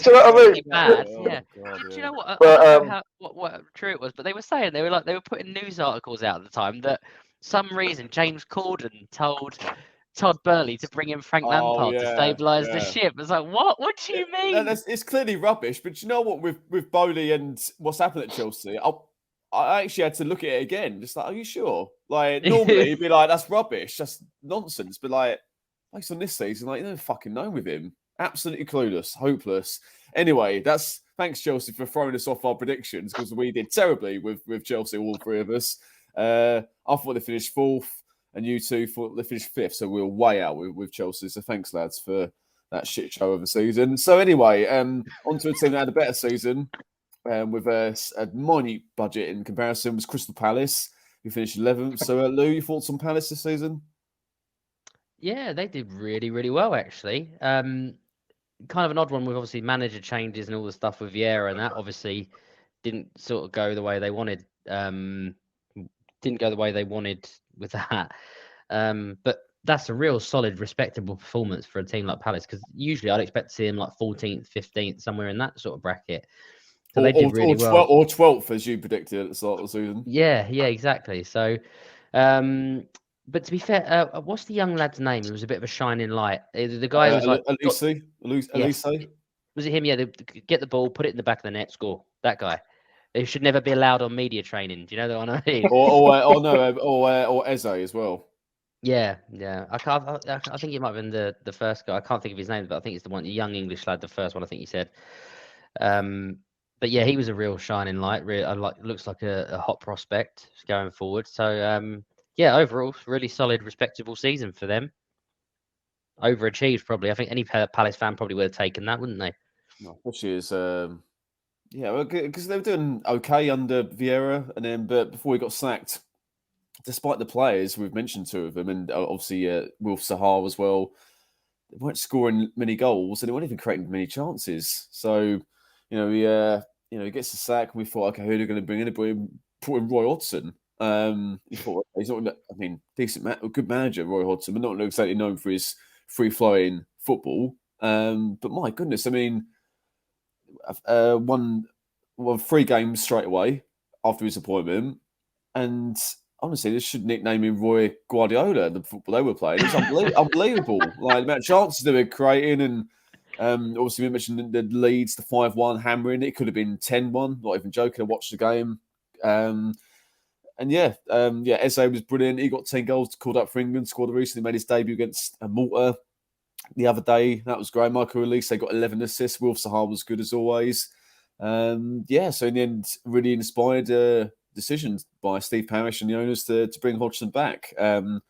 you know what I mean? Mad, yeah. God, Do you know what? But, I don't know what true it was, but they were saying they were putting news articles out at the time that some reason James Corden told Todd Burley to bring in Frank Lampard to stabilise the ship. It's like, what? What do you mean? It's clearly rubbish. But you know what? With Bowley and what's happened at Chelsea, I actually had to look at it again. Just like, are you sure? Like normally you'd be like, that's rubbish, that's nonsense. But like, based on this season, like you don't fucking know with him. Absolutely clueless, hopeless. Anyway, thanks Chelsea for throwing us off our predictions because we did terribly with Chelsea, all three of us. I thought they finished fourth, and you two thought they finished fifth. So we were way out with Chelsea. So thanks, lads, for that shit show of a season. So anyway, on to a team that had a better season with a minute budget in comparison was Crystal Palace, who finished 11th. So Lou, your thoughts on Palace this season? Yeah, they did really, really well actually. Kind of an odd one with obviously manager changes and all the stuff with Vieira, and that obviously didn't sort of go the way they wanted. Didn't go the way they wanted with that. But that's a real solid, respectable performance for a team like Palace, because usually I'd expect to see them like 14th, 15th, somewhere in that sort of bracket. So they did really well. Or 12th, as you predicted at the start of the season. Yeah, exactly. So, but to be fair, what's the young lad's name? He was a bit of a shining light. The guy who was like, Elise? Was it him? Yeah, get the ball, put it in the back of the net, score. That guy. They should never be allowed on media training. Do you know the one I mean? or Eze as well. Yeah. I think it might have been the first guy. I can't think of his name, but I think it's the young English lad, the first one. I think he said. But yeah, he was a real shining light. Looks like a hot prospect going forward. So yeah, overall, really solid, respectable season for them. Overachieved probably. I think any Palace fan probably would have taken that, wouldn't they? No, which is yeah, because they were doing okay under Vieira, and then but before he got sacked, despite the players we've mentioned two of them, and obviously Wilf Sahar as well, they weren't scoring many goals, and they weren't even creating many chances. So he gets the sack, and we thought, okay, who are they going to bring in? Put in Roy Hodgson. You thought he's not. I mean, good manager, Roy Hodgson, but not exactly known for his free-flowing football. But my goodness, I mean, won 3 games straight away after his appointment, and honestly, they should nickname him Roy Guardiola. The football they were playing, it was unbelievable. Like the amount of chances they were creating, and obviously we mentioned the leads, the 5-1 hammering. It could have been 10-1. Not even joking. I watched the game. Eze was brilliant. He got 10 goals, called up for England, scored recently, made his debut against Malta the other day. That was great. Michael Elise, they got 11 assists. Wilf Sahar was good as always. So in the end, really inspired decisions by Steve Parish and the owners to bring Hodgson back. Wonder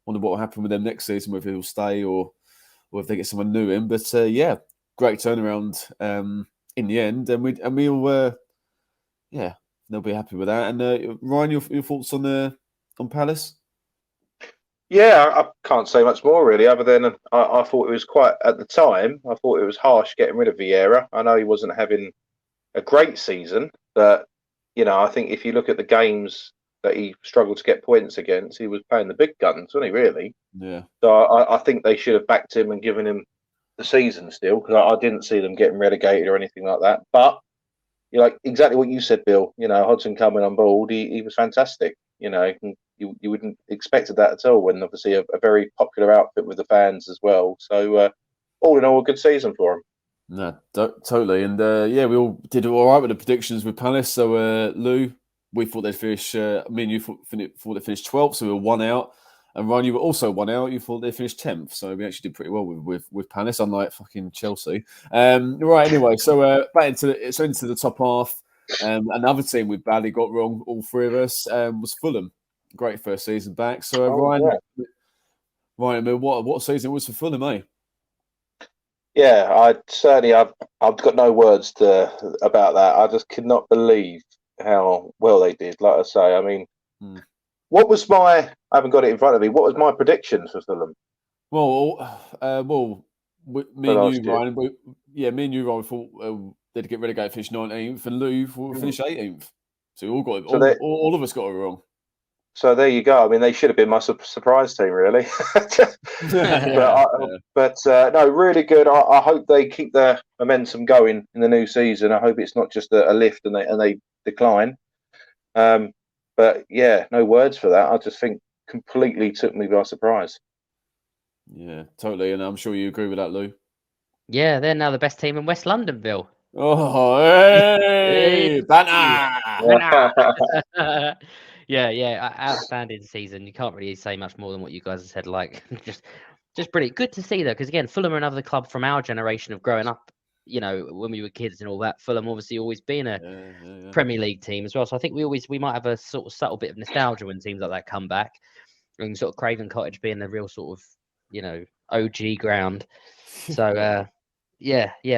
what will happen with them next season, whether he'll stay or if they get someone new in. But great turnaround in the end, and we'll they'll be happy with that. And Ryan, your thoughts on Palace? Yeah, I can't say much more really, other than I thought it was at the time, I thought it was harsh getting rid of Vieira. I know he wasn't having a great season, but I think if you look at the games that he struggled to get points against, he was playing the big guns, wasn't he? Really? Yeah. So I think they should have backed him and given him the season still, because I didn't see them getting relegated or anything like that. But like exactly what you said, Bill. Hodgson coming on board, he was fantastic. You wouldn't expected that at all, when obviously a very popular outfit with the fans as well. So all in all, a good season for him. No, totally. And we all did all right with the predictions with Palace. So Lou, we thought they'd finish. Me and you thought they'd finish 12th, so we were 1 out. And Ryan, you were also 1 out. You thought they'd finish 10th, so we actually did pretty well with Palace, unlike fucking Chelsea. Right. Anyway, so back into the top half. Another team we badly got wrong, all 3 of us, was Fulham. Great first season back. So Ryan, what season it was for Fulham, eh? Yeah, I've got no words about that. I just could not believe how well they did. Like I say, I mean, what was I haven't got it in front of me. What was my prediction for Fulham? Me and you, Ryan, thought they'd get relegated, finish 19th, and Lou thought finish 18th. So all of us got it wrong. So there you go. I mean, they should have been my surprise team, really. But no, really good. I hope they keep their momentum going in the new season. I hope it's not just a lift and they decline. But yeah, no words for that. I just think completely took me by surprise. Yeah, totally. And I'm sure you agree with that, Lou. Yeah, they're now the best team in West London, Bill. Oh, hey! Banner! Yeah, outstanding season. You can't really say much more than what you guys have said. Like, just brilliant. Good to see though, because again, Fulham are another club from our generation of growing up when we were kids and all that, Fulham obviously always been a Yeah. Premier League team as well. So I think we might have a sort of subtle bit of nostalgia when teams like that come back, and sort of Craven Cottage being the real sort of OG ground. So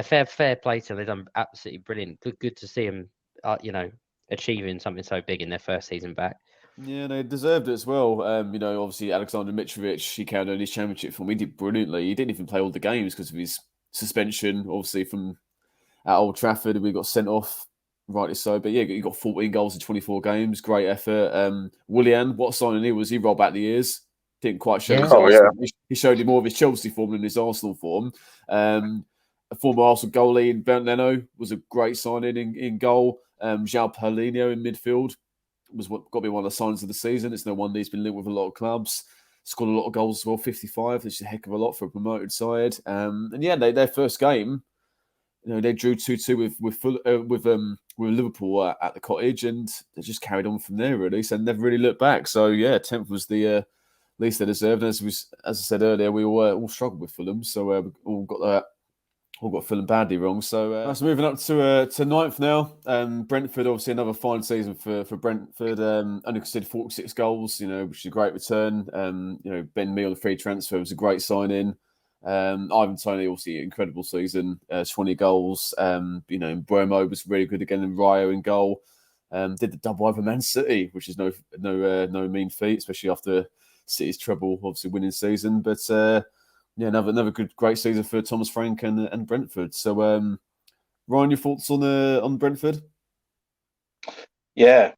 fair play to them. They've done absolutely brilliant. Good to see them, achieving something so big in their first season back. Yeah, they deserved it as well. Obviously Alexander Mitrovic, he carried on his championship form. He did brilliantly. He didn't even play all the games because of his suspension, obviously from at Old Trafford, and we got sent off, rightly so. But yeah, he got 14 goals in 24 games. Great effort. Willian, what signing he was? He rolled back the years. Didn't quite show his Arsenal. He showed him more of his Chelsea form than his Arsenal form. A former Arsenal goalie in Bernd Leno was a great signing in goal. João Paulinho in midfield was got to be one of the signs of the season. It's no wonder he's been linked with a lot of clubs. Scored a lot of goals as well, 55. Which is a heck of a lot for a promoted side. And yeah, their first game, they drew 2-2 with Liverpool at the Cottage, and they just carried on from there really. So never really looked back. So yeah, 10th was the least they deserved. And as I said earlier, we all struggled with Fulham, so we all got Fulham badly wrong. So moving up to ninth now. Brentford, obviously another fine season for Brentford. Only conceded 46 goals, which is a great return. Ben Mee on the free transfer was a great signing. Ivan Toney, obviously incredible season, 20 goals. Burmo was really good again, and Rayo in goal. Did the double over Man City, which is no mean feat, especially after City's treble, obviously winning season. But another great season for Thomas Frank and Brentford. So, Ryan, your thoughts on Brentford? Yeah,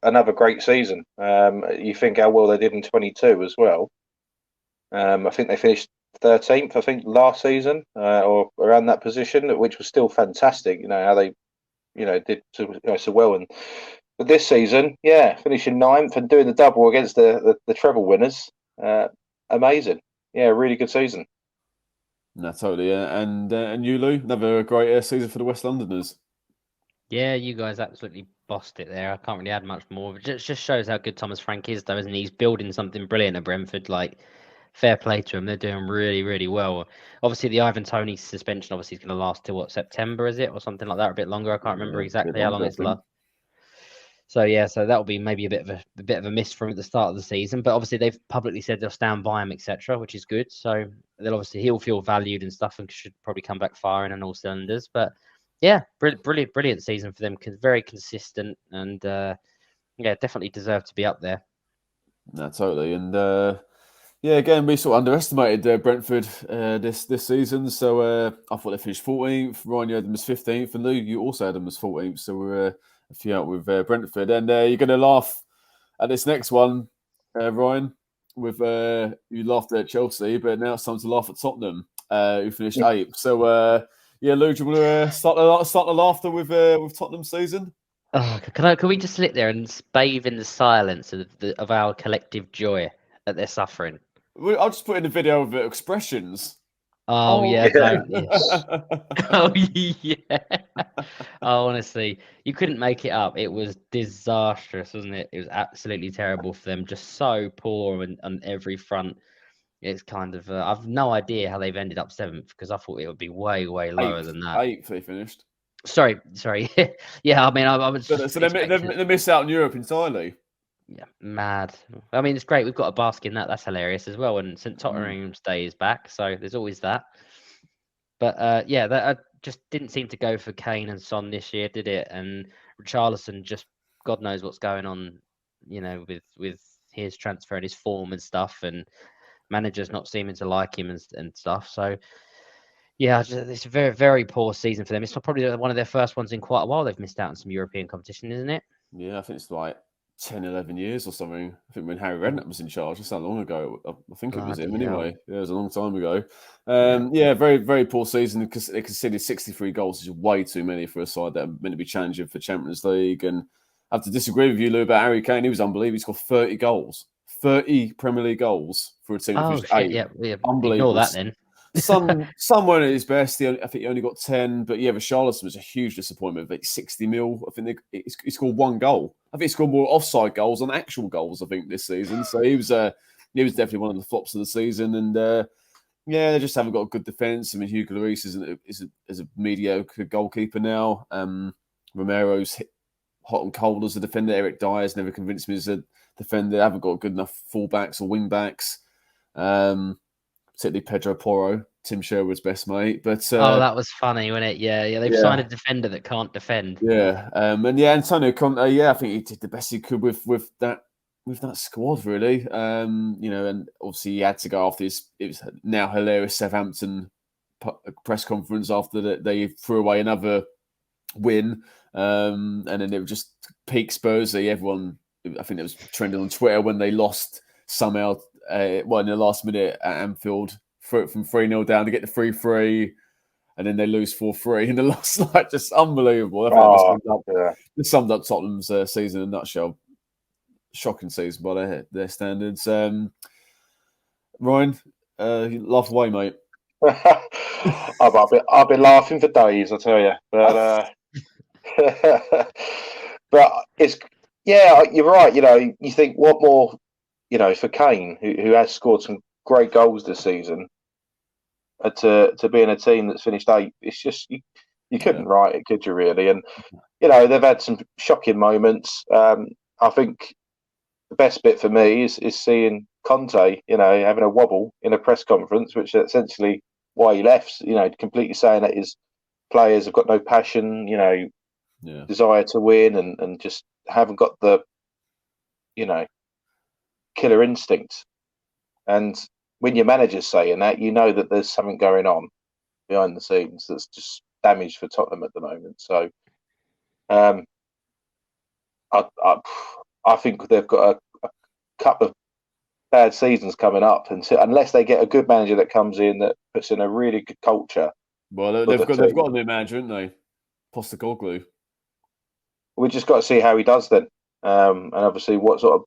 another great season. You think how well they did in 22 as well. I think they finished 13th, I think, last season, or around that position, which was still fantastic. How they, did so well. But this season, finishing 9th and doing the double against the treble winners, amazing. Yeah, really good season. No, totally. Yeah. And you, Lou, another great season for the West Londoners. Yeah, you guys absolutely bossed it there. I can't really add much more. It just shows how good Thomas Frank is, though, isn't he? He's building something brilliant at Brentford. Like, fair play to him. They're doing really, really well. Obviously, the Ivan Toney suspension obviously is going to last till September, is it, or something like that, or a bit longer? I can't remember exactly how long it's last. So that'll be maybe a bit of a miss from at the start of the season. But obviously they've publicly said they'll stand by him, etc., which is good. So he'll feel valued and stuff, and should probably come back firing on all cylinders. But yeah, brilliant season for them. Very consistent, and definitely deserve to be up there. No, totally. And again, we sort of underestimated Brentford this season. So I thought they finished 14th. Ryan, you had them as 15th, and Lou, you also had them as 14th. So we're a few out with Brentford. And you're going to laugh at this next one, Ryan. With you laughed at Chelsea, but now it's time to laugh at Tottenham, who finished 8th. So Lou, do you want to start the laughter with Tottenham's season? Oh, can we just sit there and bathe in the silence of our collective joy that they're suffering? I'll just put in a video of expressions. Oh yeah, don't. Yes. Oh yeah. Oh, honestly, you couldn't make it up. It was disastrous, wasn't it? It was absolutely terrible for them. Just so poor on every front. It's kind of. I've no idea how they've ended up 7th, because I thought it would be way lower than that. 8th they finished. Sorry. Yeah, I mean, I was. So they miss out on Europe entirely. Yeah, mad. I mean, it's great. We've got a bask in that. That's hilarious as well. And St Tottenham's Day is back, so there's always that. But that just didn't seem to go for Kane and Son this year, did it? And Richarlison, just God knows what's going on, with his transfer and his form and stuff, and managers not seeming to like him and stuff. So yeah, it's a very, very poor season for them. It's probably one of their first ones in quite a while. They've missed out on some European competition, isn't it? Yeah, I think it's like 10, 11 years or something. I think when Harry Redknapp was in charge, that's how long ago. I think it was him anyway. Yeah, it was a long time ago. Very, very poor season, because they conceded 63 goals, which is way too many for a side that are meant to be challenging for Champions League. And I have to disagree with you, Lou, about Harry Kane. He was unbelievable. He scored 30 goals. 30 Premier League goals for a team that finished 8. Yeah. Unbelievable. Ignore that then. Some weren't at his best. I think he only got 10. But yeah, Richarlison was a huge disappointment. Like 60 mil. I think he scored 1 goal. I think he scored more offside goals than actual goals, I think, this season. So he was definitely one of the flops of the season. And Yeah, they just haven't got a good defence. I mean, Hugo Lloris is a mediocre goalkeeper now. Romero's hot and cold as a defender. Eric Dyer's never convinced me as a defender. They haven't got good enough fullbacks or wing backs. Particularly Pedro Porro, Tim Sherwood's best mate. But Oh, that was funny, wasn't it? Yeah. They've signed a defender that can't defend. Yeah, and yeah, Antonio Conte. Yeah, I think he did the best he could with that squad, really. And obviously he had to go after his. It was now hilarious Southampton press conference after they threw away another win, and then it was just peak Spurs. Everyone, I think it was trending on Twitter when they lost somehow. In the last minute at Anfield, from 3-0 down to get the 3-3. And then they lose 4-3 in the last night. Just unbelievable. I think this summed up Tottenham's season in a nutshell. Shocking season by their standards. Ryan, laugh away, mate. I've been laughing for days, I tell you. But but you're right. You think what more? For Kane, who has scored some great goals this season. To be in a team that's finished 8th, it's just you couldn't write it, could you really? And they've had some shocking moments. I think the best bit for me is seeing Conte, having a wobble in a press conference, which is essentially why he left. Completely saying that his players have got no passion, desire to win, and just haven't got the killer instinct. And when your manager's saying that, that there's something going on behind the scenes that's just damage for Tottenham at the moment. So, I think they've got a couple of bad seasons coming up, and unless they get a good manager that comes in that puts in a really good culture. Well, they've got a new manager, haven't they? Postecoglou. We just got to see how he does then, and obviously what sort of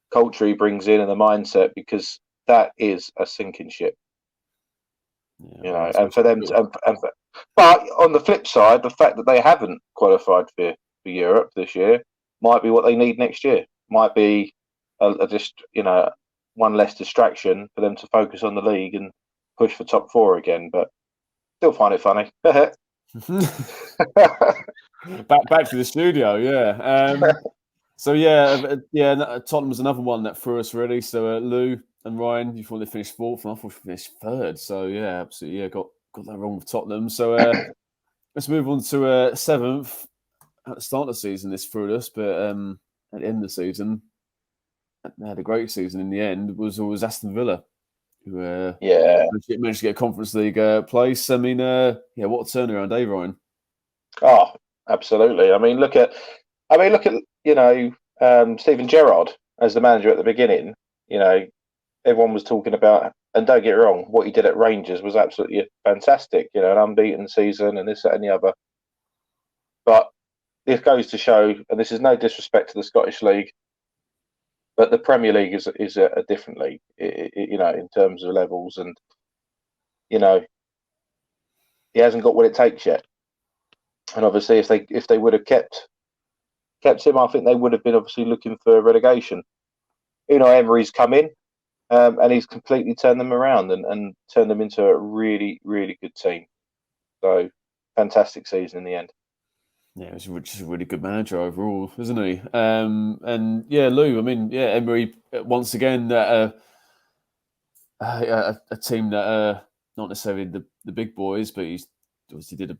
culture he brings in and the mindset, because that is a sinking ship, and for them but on the flip side, the fact that they haven't qualified for Europe this year might be what they need next year. Might be just one less distraction for them to focus on the league and push for top 4 again. But still find it funny. back to the studio, yeah. Tottenham was another one that threw us really. So Lou and Ryan, you thought they finished 4th, and I thought they finished 3rd. So yeah, absolutely, got that wrong with Tottenham. So let's move on to 7th. At the start of the season, this threw us, but at the end of the season, they had a great season. In the end, was Aston Villa, who managed to get a Conference League place. I mean, what a turnaround, Ryan? Oh, absolutely. I mean, look at Steven Gerrard as the manager at the beginning. Everyone was talking about, and don't get it wrong, what he did at Rangers was absolutely fantastic. An unbeaten season and this, that, and the other. But this goes to show, and this is no disrespect to the Scottish League, but the Premier League is a different league, in terms of levels, and he hasn't got what it takes yet. And obviously, if they would have kept him, I think they would have been obviously looking for relegation. Emery's come in, and he's completely turned them around and turned them into a really, really good team. So, fantastic season in the end. Yeah, he's just a really good manager overall, isn't he? And yeah, Lou, I mean, yeah, Emery, once again, a team that not necessarily the big boys, but he obviously did a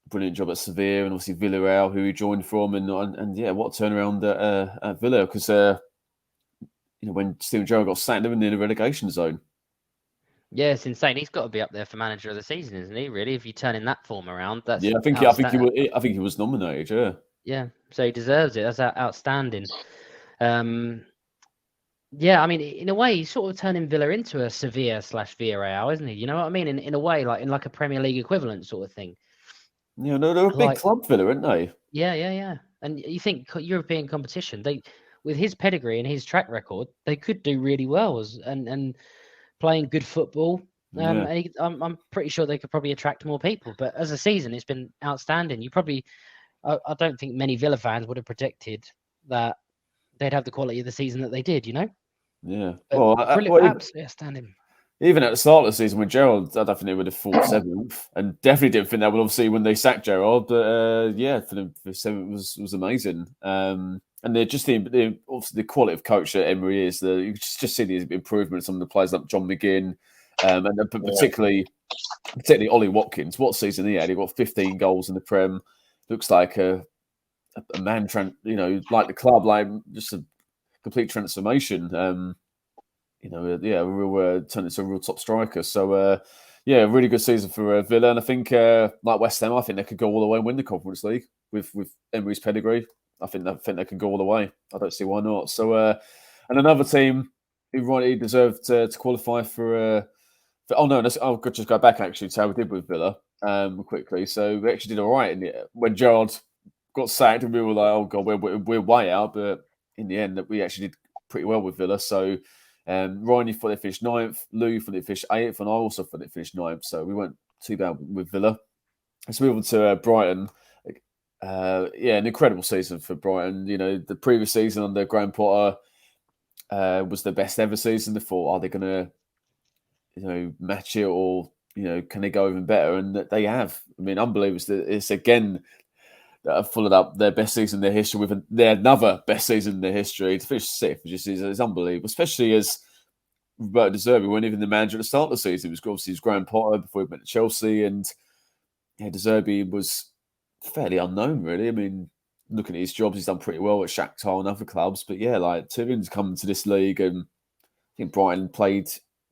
brilliant job at Sevilla, and obviously Villarreal, who he joined from, and yeah, what a turnaround at Villa, because when Steven Gerrard got sacked, they were in the relegation zone. Yeah, it's insane. He's got to be up there for manager of the season, isn't he? Really, if you turning that form around, that's I think he was nominated. Yeah, yeah. So he deserves it. That's outstanding. Yeah, I mean, in a way, he's sort of turning Villa into a Sevilla/Villarreal, isn't he? You know what I mean? In a way, like in like a Premier League equivalent sort of thing. Yeah, no, they're a big club, Villa, aren't they? Yeah. And you think European competition, with his pedigree and his track record, they could do really well and playing good football. I'm pretty sure they could probably attract more people. But as a season, it's been outstanding. I don't think many Villa fans would have predicted that they'd have the quality of the season that they did. Yeah. Absolutely outstanding. even at the start of the season with Gerrard, I don't think they would have thought seventh, and definitely didn't think that would obviously when they sacked Gerrard. But yeah, for them, for seventh was amazing. And they're just obviously the quality of coach that Emery is. You just see the improvements on the players like John McGinn, and particularly Ollie Watkins. What season he had? He got 15 goals in the Prem. Looks like a man, like the club, like just a complete transformation. Yeah, turned into a real top striker. So, yeah, really good season for Villa. And I think, like West Ham, I think they could go all the way and win the Conference League with Emery's pedigree. I think they can go all the way. I don't see why not. So, and another team who rightly deserved to qualify for. Oh no, I'll just go back actually to how we did with Villa quickly. So we actually did all right when Gerrard got sacked, and we were like, oh god, we're way out. But in the end, we actually did pretty well with Villa. So. Ryan, you thought they finished 9th. Lou, you thought they finished 8th. And I also thought they finished 9th. So we weren't too bad with Villa. Let's move on to Brighton. Yeah, an incredible season for Brighton. The previous season under Graham Potter was the best ever season. They thought, are they going to, match it, or can they go even better? And they have. I mean, unbelievable. It's again followed up their best season in their history with their another best season in their history. To finish 6th is unbelievable, especially as Roberto De Zerbi weren't even the manager at the start of the season. It was obviously his Graham Potter before he went to Chelsea, and De Zerbi was fairly unknown, really. I mean, looking at his jobs, he's done pretty well at Shakhtar and other clubs, but yeah, like Tyrion's come to this league, and I think Brighton played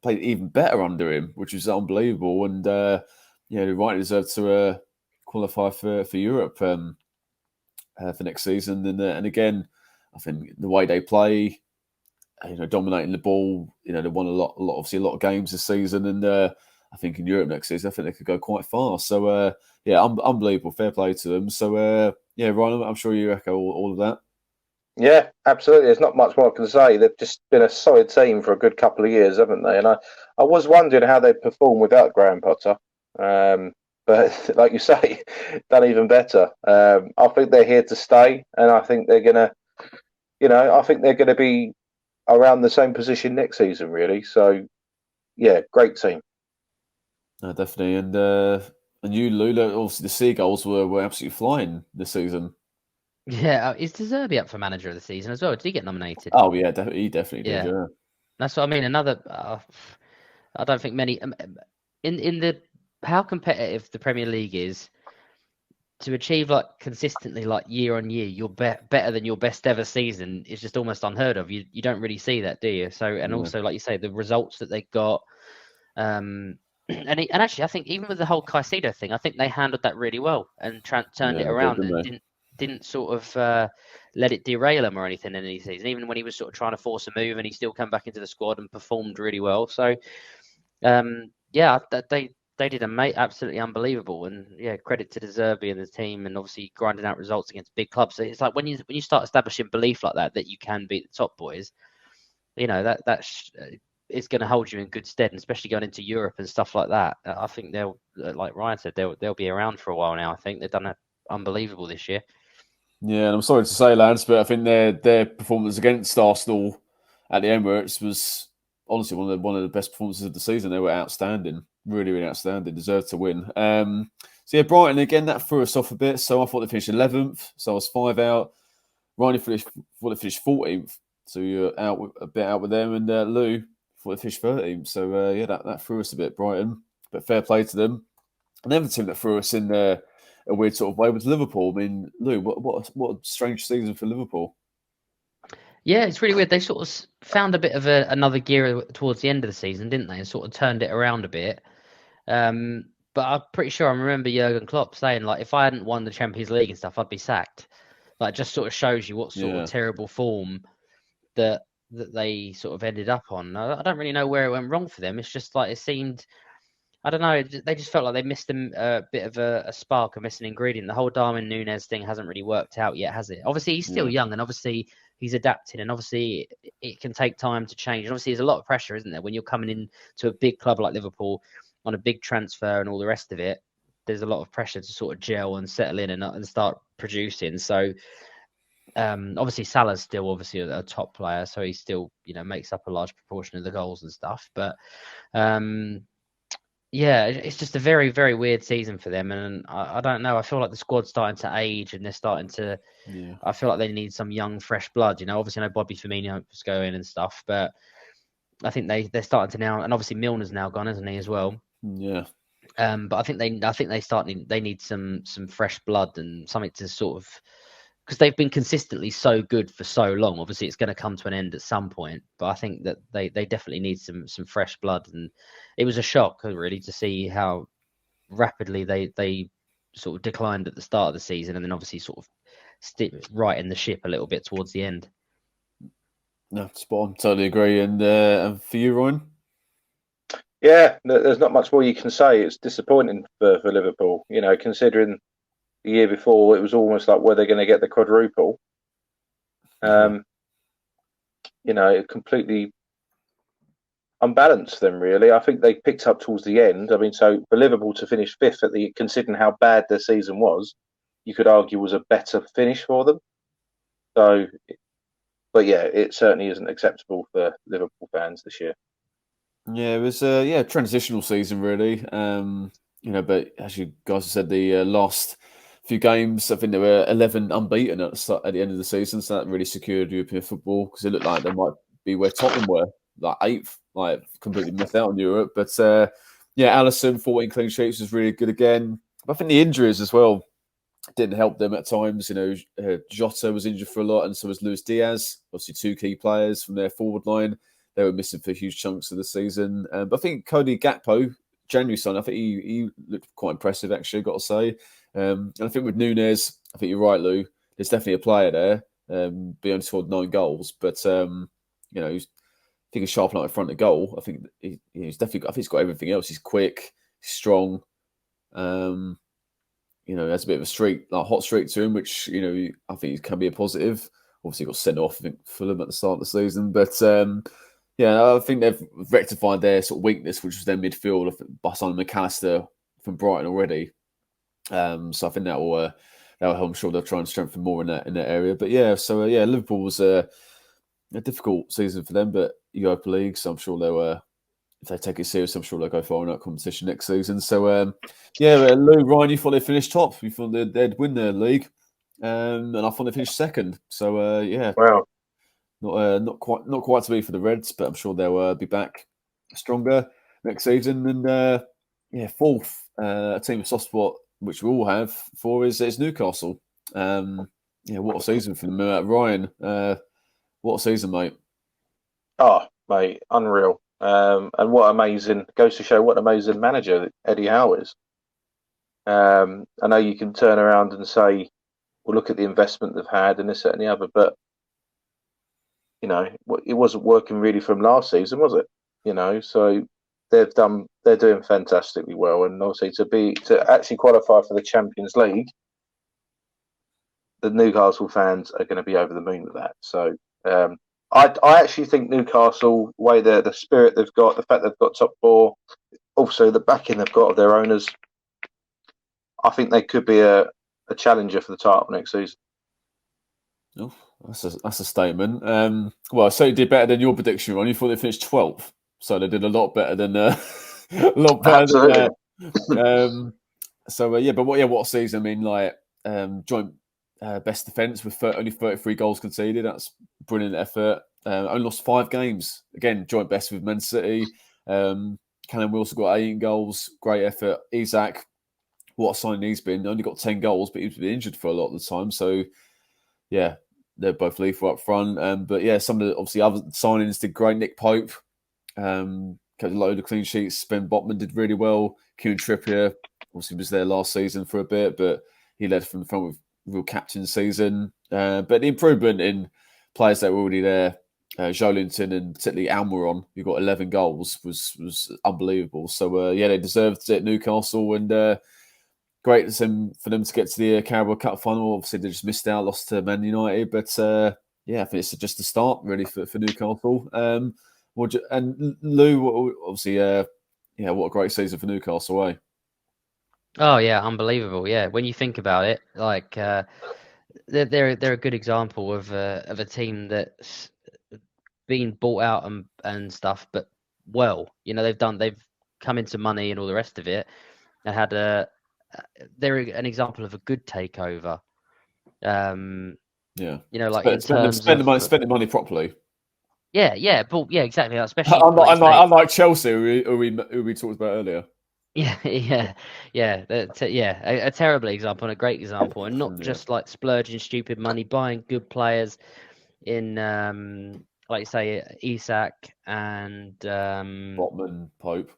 even better under him, which was unbelievable, and they rightly deserved to qualify for Europe for next season. And again, I think the way they play, dominating the ball, they won a lot of games this season, and I think in Europe next season, I think they could go quite far. So yeah, unbelievable, fair play to them. So yeah, Ryan, I'm sure you echo all of that. Yeah, absolutely. There's not much more I can say. They've just been a solid team for a good couple of years, haven't they? And I was wondering how they'd perform without Graham Potter. But like you say, done even better. I think they're here to stay, and I think they're gonna, I think they're gonna be around the same position next season, really. So, yeah, great team. No, definitely, and you, Lula, obviously the Seagulls were absolutely flying this season. Yeah, is De Zerbi up for manager of the season as well? Did he get nominated? Oh yeah, he definitely did. Yeah, that's what I mean. Another, I don't think many in the how competitive the Premier League is, to achieve like consistently, like year on year, you're better than your best ever season is just almost unheard of. You don't really see that, do you? So, and also, like you say, the results that they got, and actually, I think even with the whole Caicedo thing, I think they handled that really well and turned it around and didn't sort of let it derail him or anything in any season. Even when he was sort of trying to force a move, and he still come back into the squad and performed really well. So, yeah, they did absolutely unbelievable, and yeah, credit to De Zerbi and the team, and obviously grinding out results against big clubs. So it's like when you start establishing belief like that you can beat the top boys, that's it's going to hold you in good stead, and especially going into Europe and stuff like that. I think they'll, like Ryan said, they'll be around for a while now. I think they've done unbelievable this year. Yeah, and I'm sorry to say, Lance, but I think their performance against Arsenal at the Emirates was honestly one of the best performances of the season. They were outstanding, really, really outstanding. Deserved to win. So yeah, Brighton again, that threw us off a bit. So I thought they finished 11th, so I was 5 out. Ryan thought they finished 14th, so you're a bit out with them. And Lou thought they finished 13th. So yeah, that threw us a bit, Brighton. But fair play to them. And the other team that threw us in a weird sort of way was Liverpool. I mean, Lou, what a strange season for Liverpool. Yeah, it's really weird. They sort of found a bit of another gear towards the end of the season, didn't they? And sort of turned it around a bit. But I'm pretty sure I remember Jurgen Klopp saying, like, if I hadn't won the Champions League and stuff, I'd be sacked. Like, just sort of shows you what sort of terrible form that they sort of ended up on. I don't really know where it went wrong for them. It's just like it seemed, I don't know, they just felt like they missed a bit of a spark, a missing ingredient. The whole Darwin Núñez thing hasn't really worked out yet, has it? Obviously, he's still young, and obviously he's adapting, and obviously it can take time to change. And obviously, there's a lot of pressure, isn't there, when you're coming in to a big club like Liverpool on a big transfer and all the rest of it. There's a lot of pressure to sort of gel and settle in and start producing. So Obviously Salah's still obviously a top player, so he still makes up a large proportion of the goals and stuff. But yeah, it's just a very, very weird season for them, and I don't know. I feel like the squad's starting to age, and they're starting to. Yeah. I feel like they need some young, fresh blood. Obviously, I know Bobby Firmino was going and stuff, but I think they're starting to now, and obviously Milner's now gone, isn't he, as well? Yeah. But I think they need some fresh blood and something to sort of, because they've been consistently so good for so long. Obviously, it's going to come to an end at some point, but I think that they definitely need some fresh blood. And it was a shock really to see how rapidly they sort of declined at the start of the season, and then obviously sort of right in the ship a little bit towards the end. No, spot on. Totally agree. And for you, Ryan? Yeah, there's not much more you can say. It's disappointing for Liverpool, considering the year before it was almost like, were they going to get the quadruple? It completely unbalanced them, really. I think they picked up towards the end. I mean, so for Liverpool to finish fifth considering how bad their season was, you could argue was a better finish for them. So, but yeah, it certainly isn't acceptable for Liverpool fans this year. Yeah, it was a transitional season really. But as you guys said, the last few games, I think there were 11 unbeaten at the end of the season, so that really secured European football because it looked like they might be where Tottenham were, like 8th, like completely missed out on Europe. But Alisson 14 clean sheets was really good again. But I think the injuries as well didn't help them at times. Jota was injured for a lot, and so was Luis Diaz. Obviously, 2 key players from their forward line. They were missing for huge chunks of the season. But I think Cody Gakpo, January sign, I think he looked quite impressive, actually, got to say. And I think with Nunes, I think you're right, Lou. There's definitely a player there. He only scored 9 goals, but he's a sharp line in front of goal. I think he's definitely. I think he's got everything else. He's quick, he's strong. Has a bit of a streak, like hot streak to him, which I think can be a positive. Obviously, got sent off, I think, Fulham at the start of the season, but I think they've rectified their sort of weakness, which was their midfield by signing McAllister from Brighton already. So I think that will help. I'm sure they'll try and strengthen more in that area. But Liverpool was a difficult season for them, but Europa League, so I'm sure they'll. If they take it serious, I'm sure they'll go far in that competition next season. So, Lou, Ryan, you thought they'd finish top. You thought they'd win the league. And I thought they finished second. So, Wow. not quite to be for the Reds, but I'm sure they'll be back stronger next season. And, fourth, a team of soft spot, which we all have, for is Newcastle. What a season for them. Ryan, what a season, mate. Oh, mate, unreal. And what amazing, goes to show what an amazing manager Eddie Howe is. I know you can turn around and say, well, look at the investment they've had and this, that, and the other, but it wasn't working really from last season, was it? So they're doing fantastically well, and obviously to actually qualify for the Champions League, the Newcastle fans are going to be over the moon with that. So I actually think Newcastle, the way the spirit they've got, the fact they've got top 4, also the backing they've got of their owners, I think they could be a challenger for the title next season. Oh, that's a statement. So you did better than your prediction, Ron. You thought they finished 12th, so they did a lot better than a lot better. Absolutely. But what season? I mean, joint best defence with only 33 goals conceded. That's brilliant effort. Only lost 5 games. Again, joint best with Man City. Callum Wilson got 18 goals. Great effort. Isak, what a signing he's been. Only got 10 goals, but he's been injured for a lot of the time. So, yeah, they're both lethal up front. Some of the obviously other signings did great. Nick Pope kept a load of clean sheets. Ben Botman did really well. Kieran Trippier obviously was there last season for a bit, but he led from the front with real captain season. But the improvement in players that were already there, Joelinton and particularly Almiron, who got 11 goals, was unbelievable. So, they deserved it, Newcastle, and great for them to get to the Carabao Cup final. Obviously, they just missed out, lost to Man United. But, I think it's just the start, really, for Newcastle. And Lou, obviously, what a great season for Newcastle, eh? Oh, yeah, unbelievable. Yeah, when you think about it, like... they're a good example of a team that's been bought out and stuff, but they've come into money and all the rest of it, and had they're an example of a good takeover. Yeah, Like in terms spend of the money properly. but exactly, especially like Unlike Chelsea, who we talked about earlier. yeah. A terrible example and a great example, and not just like splurging stupid money, buying good players in like you say, Isak and Botman, Pope.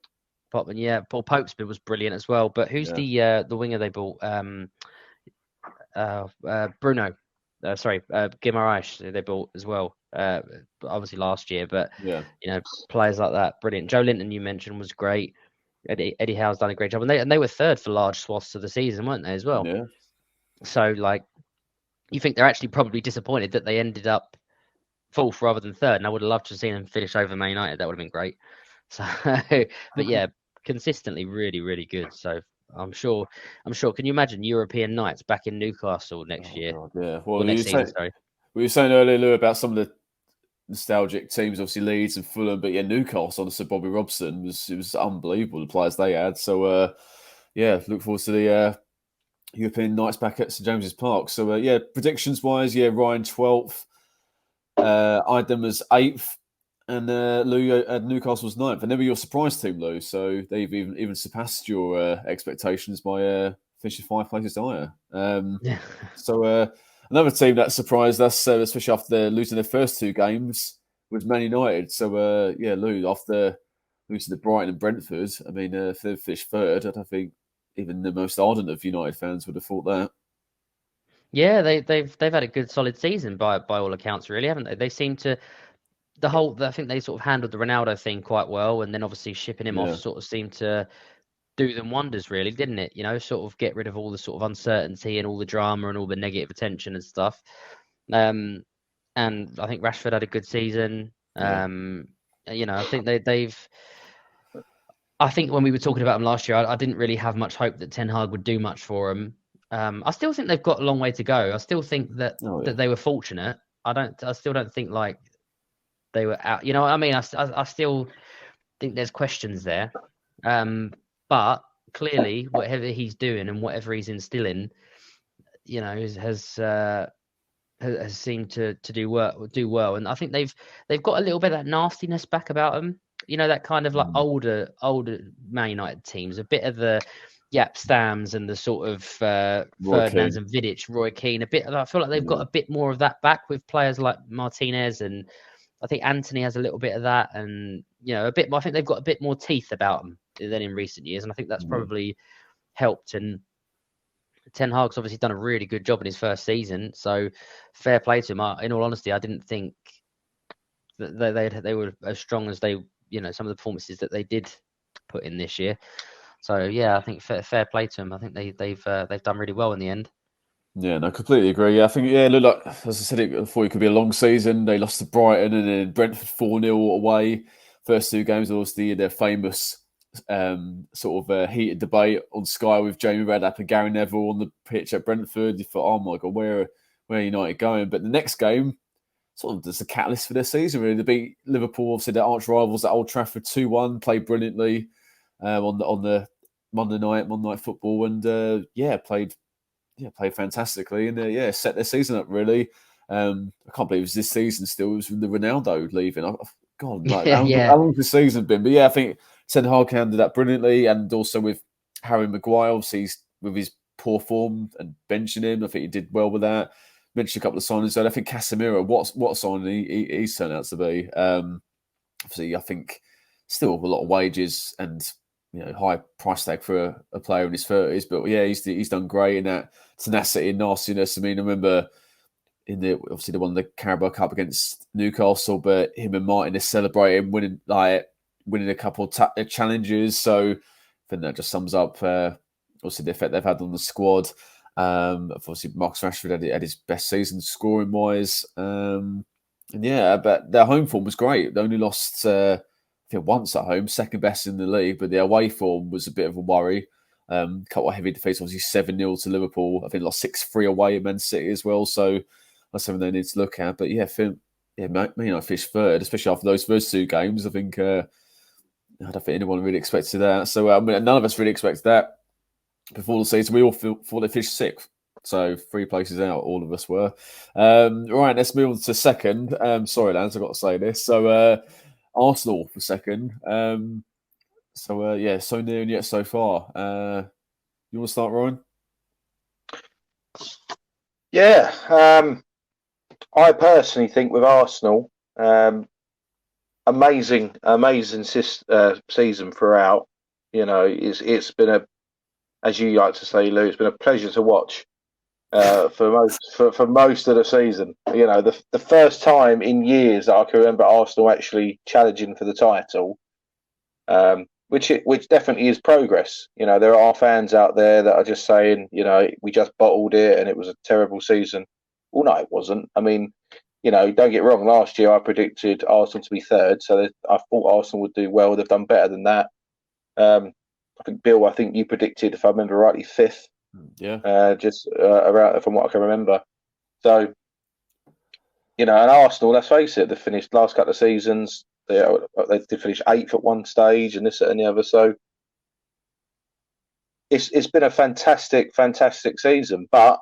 Paul Pope's was brilliant as well. But who's the winger they bought? Bruno. Guimaraes they bought as well. Obviously last year, but players like that, brilliant. Joe Linton you mentioned was great. Eddie Howe's done a great job, and they were third for large swaths of the season, weren't they as well? Yeah. So like, you think they're actually probably disappointed that they ended up fourth rather than third, and I would have loved to have seen them finish over Man United. That would have been great. So, but yeah, consistently really, really good. So I'm sure. Can you imagine European nights back in Newcastle next year? God, yeah. Well, next season, sorry. We were saying earlier, Lou, about some of the nostalgic teams, obviously Leeds and Fulham, but Newcastle, honestly, Bobby Robson was unbelievable, the players they had. So look forward to the European nights back at St James's Park. So predictions wise, Ryan 12th, Idem as 8th, and Lou Newcastle's 9th. And they were your surprise team, Lou. So they've even surpassed your expectations by finishing 5 places higher. So another team that surprised us, especially after losing their first 2 games, was Man United. So Lou, after losing to Brighton and Brentford, I mean, if they finished 3rd, I don't think even the most ardent of United fans would have thought that. Yeah, they've had a good solid season by all accounts, really, haven't they? They seem to I think they sort of handled the Ronaldo thing quite well, and then obviously shipping him off sort of seemed to do them wonders, really, didn't it? Sort of get rid of all the sort of uncertainty and all the drama and all the negative attention and stuff. And I think Rashford had a good season. I think they've. I think when we were talking about them last year, I didn't really have much hope that Ten Hag would do much for them. I still think they've got a long way to go. I still think that they were fortunate. I still don't think like they were out. You know what I mean? I still think there's questions there. But clearly, whatever he's doing and whatever he's instilling, has seemed to do well. And I think they've got a little bit of that nastiness back about them. That kind of like older Man United teams, a bit of the Yap Stams and the sort of Ferdinands and Vidic, Roy Keane. I feel like they've got a bit more of that back with players like Martinez, and I think Anthony has a little bit of that, and a bit more. I think they've got a bit more teeth about them than in recent years, and I think that's probably helped. And Ten Hag's obviously done a really good job in his first season, so fair play to him. In all honesty, I didn't think that they were as strong as they, some of the performances that they did put in this year. So yeah, I think fair play to them. I think they've done really well in the end. Yeah, no, completely agree. Yeah, I think look, like, as I said it before, it could be a long season. They lost to Brighton and then Brentford 4-0 away. First 2 games, obviously their famous sort of heated debate on Sky with Jamie Redknapp and Gary Neville on the pitch at Brentford. You thought, oh my God, where are United going? But the next game, sort of just a catalyst for their season, really. They beat Liverpool, obviously their arch rivals at Old Trafford 2-1, played brilliantly on the Monday night football, and played fantastically, and set their season up really. I can't believe it was this season still. It was the Ronaldo leaving. God, like, how long's the season been? But I think Ten Hag handled that brilliantly, and also with Harry Maguire, obviously with his poor form and benching him, I think he did well with that. Mentioned a couple of signings there. I think Casemiro, what signing he's turned out to be. Obviously, I think still a lot of wages and high price tag for a player in his 30s, but he's done great in that tenacity and nastiness. I mean, I remember obviously they won the Carabao Cup against Newcastle, but him and Martin are celebrating winning a couple of challenges. So I think that just sums up obviously the effect they've had on the squad. Obviously Marcus Rashford had his best season scoring wise, but their home form was great. They only lost once at home, second best in the league, but the away form was a bit of a worry. Couple of heavy defeats, obviously 7-0 to Liverpool. I think lost 6-3 away at Man City as well. So that's something they need to look at. But yeah, Man United finished third, especially after those first 2 games. I think I don't think anyone really expected that. So I mean, none of us really expected that before the season. We all thought they finished 6th. So 3 places out, all of us were. Right, let's move on to second. Sorry, Lance, I've got to say this. So Arsenal for second. So near and yet so far. You want to start, Ryan? Yeah, I personally think with Arsenal, amazing season throughout. You know, it's been as you like to say, Lou, it's been a pleasure to watch for most of the season. You know, the first time in years that I can remember Arsenal actually challenging for the title. Which definitely is progress. You know, there are fans out there that are just saying, you know, we just bottled it and it was a terrible season. Well, no, it wasn't. I mean, you know, don't get wrong. Last year I predicted Arsenal to be third, so I thought Arsenal would do well. They've done better than that. I think Bill, I think you predicted, if I remember rightly, fifth. Yeah. Just around from what I can remember. So, you know, and Arsenal, let's face it, they've finished last couple of seasons. They did finish 8th at one stage, and this and the other. So it's been a fantastic season. But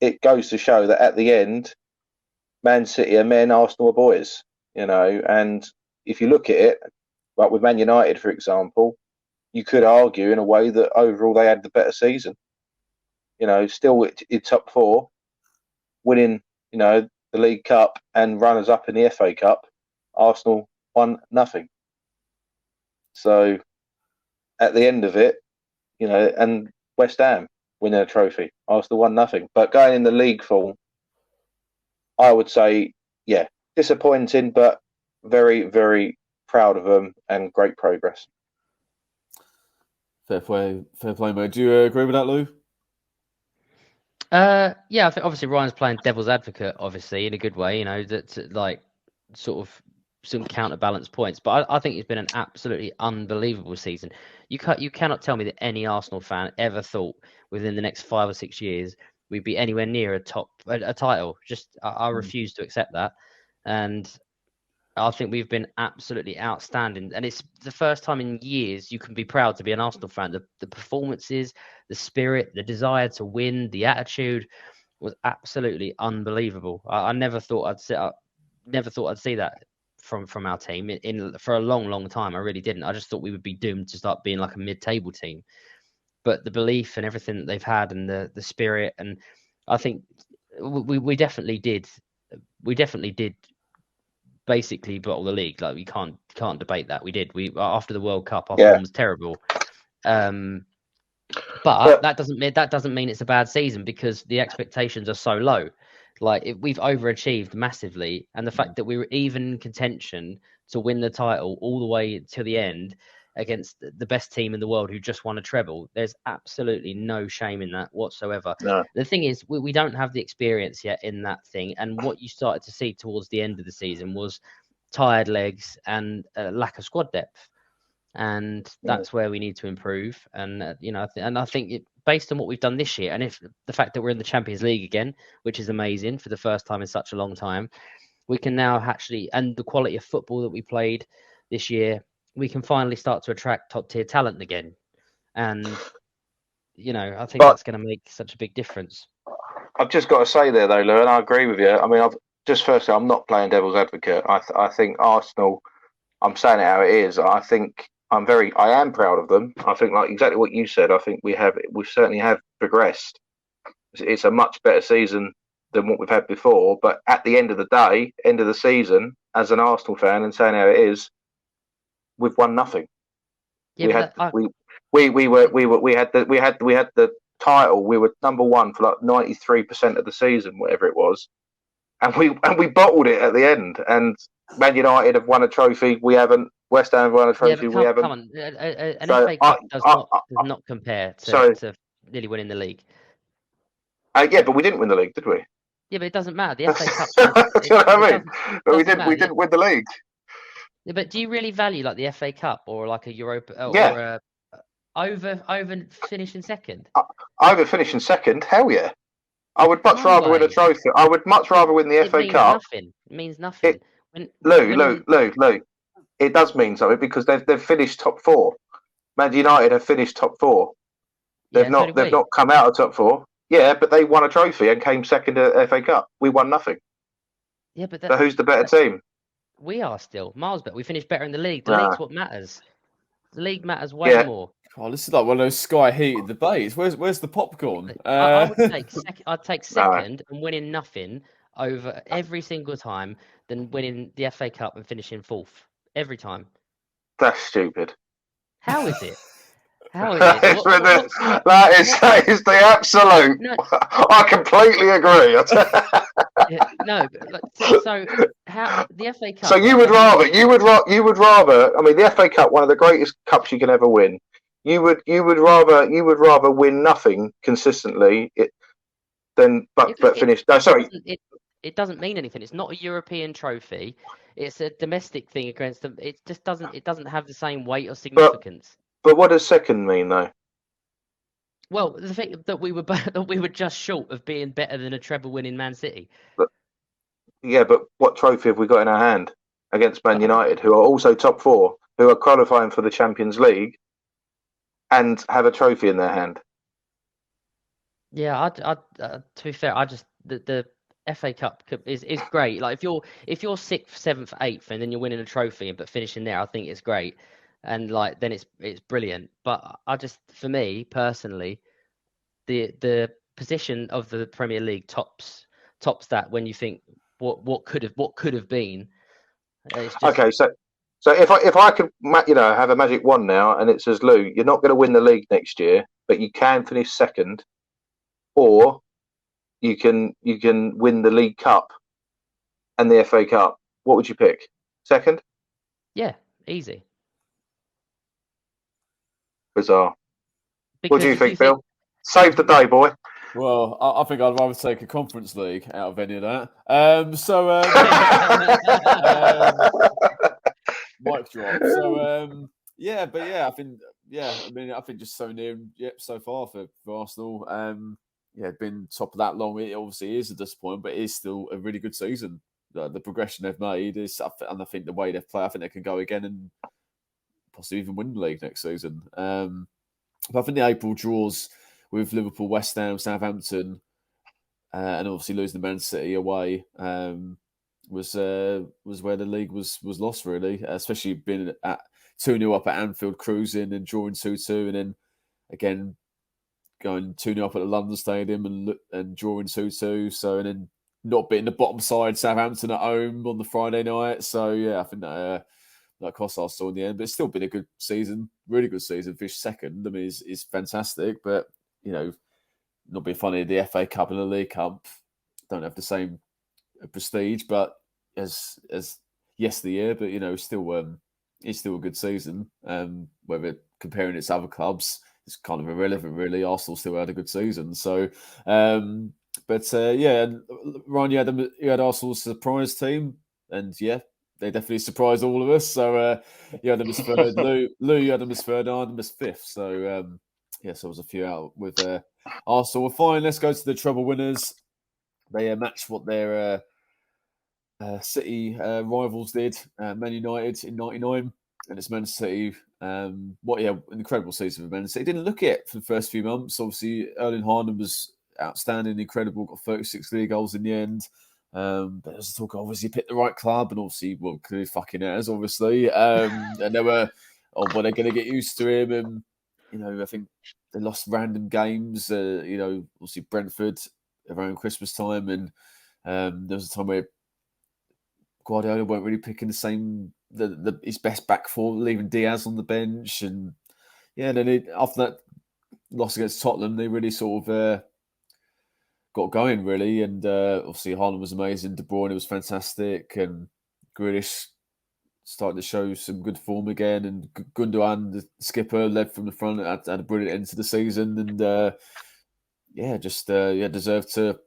it goes to show that at the end, Man City are men, Arsenal are boys. You know, and if you look at it, like with Man United, for example, you could argue in a way that overall they had the better season. You know, still in top 4, winning, you know, the League Cup and runners up in the FA Cup. Arsenal won nothing. So at the end of it, you know, and West Ham winning a trophy. Arsenal won nothing. But going in the league form, I would say, yeah, disappointing, but very, very proud of them and great progress. Fair play, mate. Do you agree with that, Lou? Yeah, I think obviously Ryan's playing devil's advocate, obviously in a good way. You know, that's like sort of some counterbalance points. But I think it's been an absolutely unbelievable season. You cannot tell me that any Arsenal fan ever thought within the next 5 or 6 years we'd be anywhere near a title. Just I refuse to accept that. And I think we've been absolutely outstanding, and it's the first time in years you can be proud to be an Arsenal fan. The performances, the spirit, the desire to win, the attitude was absolutely unbelievable. I never thought I'd see that from our team in for a long time. I really didn't. I just thought we would be doomed to start being like a mid-table team. But the belief and everything that they've had, and the spirit, and I think we definitely did. We definitely did basically bottle the league. Like, we can't debate that. We did. We after the World Cup, our form was terrible. But that doesn't mean it's a bad season, because the expectations are so low. Like, we've overachieved massively, and the fact that we were even in contention to win the title all the way to the end against the best team in the world who just won a treble, there's absolutely no shame in that whatsoever. No. The thing is, we don't have the experience yet in that thing, and what you started to see towards the end of the season was tired legs and lack of squad depth, and that's where we need to improve. And you know, I think based on what we've done this year, and if the fact that we're in the Champions League again, which is amazing for the first time in such a long time, we can now actually, and the quality of football that we played this year, we can finally start to attract top tier talent again. And you know, I think that's going to make such a big difference. I've just got to say there, though, Lou, and I agree with you. I mean, firstly, I'm not playing devil's advocate. I think Arsenal, I'm saying it how it is. I think I am proud of them. I think, like exactly what you said, I think we certainly have progressed. It's a much better season than what we've had before. But at the end of the day, end of the season, as an Arsenal fan, and saying how it is, we've won nothing. Yeah, we had the title. We were number one for like 93% of the season, whatever it was, and we bottled it at the end. And Man United have won a trophy. We haven't. West Ham have won a trophy. We haven't. Come on, an FA Cup does not compare to nearly winning the league. Yeah, but we didn't win the league, did we? Yeah, but it doesn't matter. The FA Cup. That's what I mean. But we didn't win the league. Yeah, but do you really value like the FA Cup or like a Europa? Yeah. over finishing second. Over finishing second, hell yeah. I would much No rather win a way. trophy. I would much rather win the It FA means Cup. nothing. It means It, nothing. When Lou. It does mean something because they've finished top 4. Man United have finished top 4. They've yeah, so did they've we. not come out of top 4. Yeah, but they won a trophy and came second at FA Cup. We won nothing. Yeah, but So who's the better team? we are still miles better. We finished better in the league. The Nah. league's what matters. The league matters way Yeah. more. Oh, this is like one of those Sky heated debates. Where's the popcorn? I would take second. I'd take second and winning nothing over every single time than winning the FA Cup and finishing 4th every time. That's stupid. How is it? How is it? That is the absolute. No. I completely agree. Yeah, no, so how the FA Cup? So you would rather. I mean, the FA Cup, one of the greatest cups you can ever win. You would rather win nothing consistently than finish. No, sorry. It doesn't mean anything. It's not a European trophy. It's a domestic thing against them. It just doesn't. It doesn't have the same weight or significance. But what does second mean, though? Well, the thing that we were just short of being better than a treble-winning Man City. But what trophy have we got in our hand against Man United, who are also top 4, who are qualifying for the Champions League, and have a trophy in their hand? Yeah, to be fair, the FA Cup is great. Like if you're 6th, 7th, 8th, and then you're winning a trophy but finishing there, I think it's great, and like then it's brilliant. But for me personally, the position of the Premier League tops that when you think what could have been. Okay, so if I could have a magic wand now and it says, Lou, you're not going to win the league next year, but you can finish second, or you can win the League Cup and the FA Cup, what would you pick? Second? Yeah, easy. Bizarre. What do you think, Bill? Save the day, boy. Well, I think I'd rather take a Conference League out of any of that. Mic drop. So I think just so near, so far for Arsenal. Been top of that long. It obviously is a disappointment, but it is still a really good season. The progression they've made is, and I think the way they've played, I think they can go again and possibly even win the league next season. But I think the April draws with Liverpool, West Ham, Southampton, and obviously losing the Man City away was where the league was lost, really, especially being at 2-0 up at Anfield, cruising and drawing 2-2, and then again going 2-0 up at the London Stadium and drawing 2-2. So, and then not beating the bottom side Southampton at home on the Friday night. So I think that cost Arsenal in the end, but it's still been a good season, really good season. Fish second, I mean, is fantastic, but not being funny, the FA Cup and the League Cup don't have the same prestige, but as yesteryear, but it's still a good season. Whether comparing it to other clubs, it's kind of irrelevant, really. Arsenal still had a good season, so. Ryan, you had Arsenal's surprise team, and they definitely surprised all of us. So you had them as third. Lou, you had them as third. I had them as fifth. So so there was a few out with Arsenal. Well, fine. Let's go to the treble winners. They matched what their City rivals did. Man United in '99, and it's Man City. Incredible season for Man City. Didn't look it for the first few months. Obviously, Erling Haaland was outstanding, incredible. Got 36 league goals in the end. But there's talk, obviously, picked the right club, and obviously, clearly fucking has, obviously. And they were, they're going to get used to him. And, I think they lost random games, obviously Brentford around Christmas time. And there was a time where Guardiola weren't really picking the same, his best back four, leaving Diaz on the bench. And then after that loss against Tottenham, they really sort of got going, really. And obviously Haaland was amazing, De Bruyne was fantastic, and Grealish starting to show some good form again. And Gundogan, the skipper, led from the front, had a brilliant end to the season. And deserved to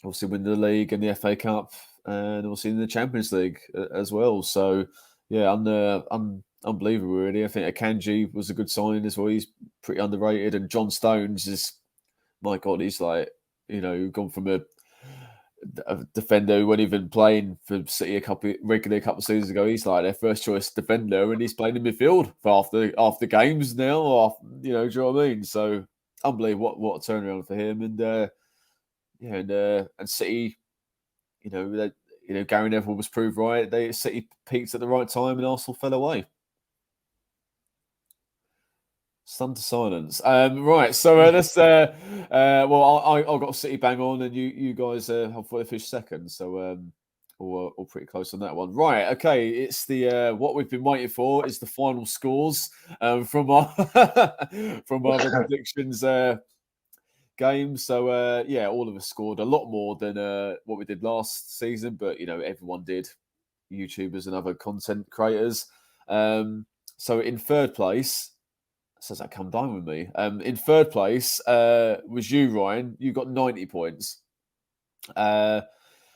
obviously win the league and the FA Cup, and obviously in the Champions League as well. So I'm unbelievable, really. I think Akanji was a good signing as well. He's pretty underrated. And John Stones is, my God, he's like, gone from a defender who wasn't even playing for City regularly a couple of seasons ago. He's like their first choice defender, and he's playing in midfield for after games now. Or do you know what I mean? So unbelievable, what a turnaround for him. And and City, Gary Neville was proved right. City peaked at the right time, and Arsenal fell away. Stunned to silence. Right, so let's. I got City bang on, and you guys have finished second. So all pretty close on that one. Right, okay. It's the what we've been waiting for is the final scores from our from our predictions game. So all of us scored a lot more than what we did last season, but everyone did. YouTubers and other content creators. So in third place. Says that come down with me. In third place was you, Ryan. You got 90 points. Fair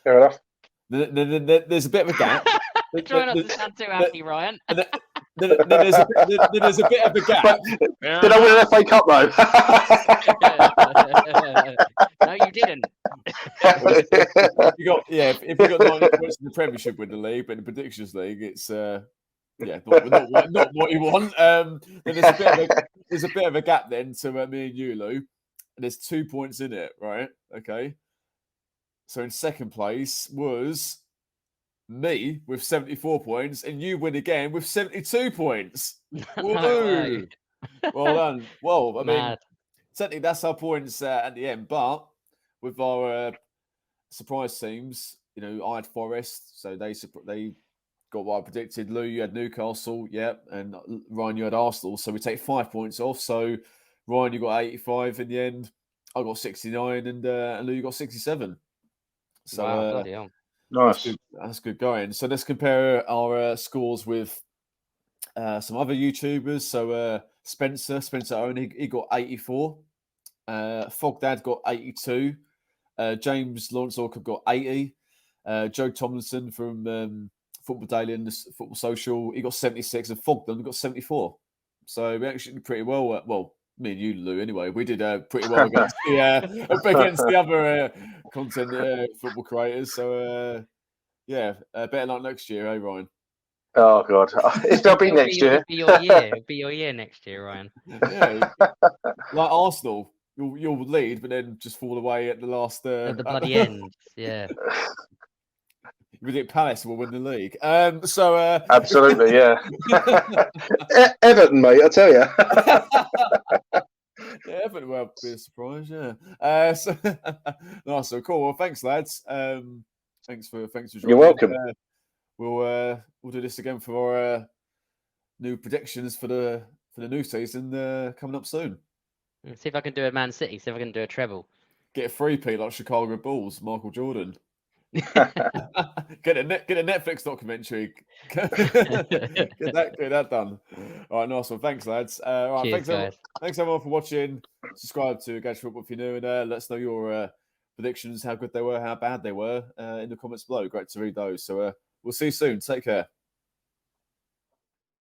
enough. There's a bit of a gap. Try not to sound too happy, Ryan. Then there's a bit of a gap. Did I win an FA Cup though? No, you didn't. If you got 90 points in the Premiership with the league, but in the Predictions League, it's not what you want. Then there's a bit of a gap then to me and you, Lou. And there's 2 points in it, right? Okay. So in second place was me with 74 points, and you win again with 72 points. Woo! Well done. Well, I mean, certainly that's our points at the end. But with our surprise teams, I had Forest, so they got what I predicted. Lou, you had Newcastle, and Ryan, you had Arsenal. So we take 5 points off. So Ryan, you got 85 in the end. I got 69, and Lou, you got 67. So wow, bloody hell. Nice. That's good going. So let's compare our scores with some other YouTubers. So Spencer Owen, he got 84. Fogdad got 82. James Lawrence Orcup got 80. Joe Tomlinson from Football Daily and Football Social, he got 76, and Fogden got 74. So we actually did pretty well. Well, me and you, Lou, anyway, we did pretty well against the other content football creators. So better luck next year, Ryan? Oh God, it'll be next year. It'll be your year next year, Ryan. Yeah, like Arsenal, you'll lead, but then just fall away at the last. At the bloody end, yeah. Ridic Palace will win the league. Absolutely, yeah. Everton, mate, I tell you. Yeah, Everton will be a surprise. Yeah. Nice. So cool. Well, thanks, lads. Thanks for joining. You're welcome. We'll do this again for our new predictions for the new season coming up soon. See if I can do a Man City. See if I can do a treble. Get a 3P like Chicago Bulls, Michael Jordan. Get a Netflix documentary. Get that done. All right, nice one. Thanks, lads. All right, Cheers, thanks everyone for watching. Subscribe to Gage Football if you're new, and let us know your predictions, how good they were, how bad they were, in the comments below. Great to read those. So we'll see you soon. Take care.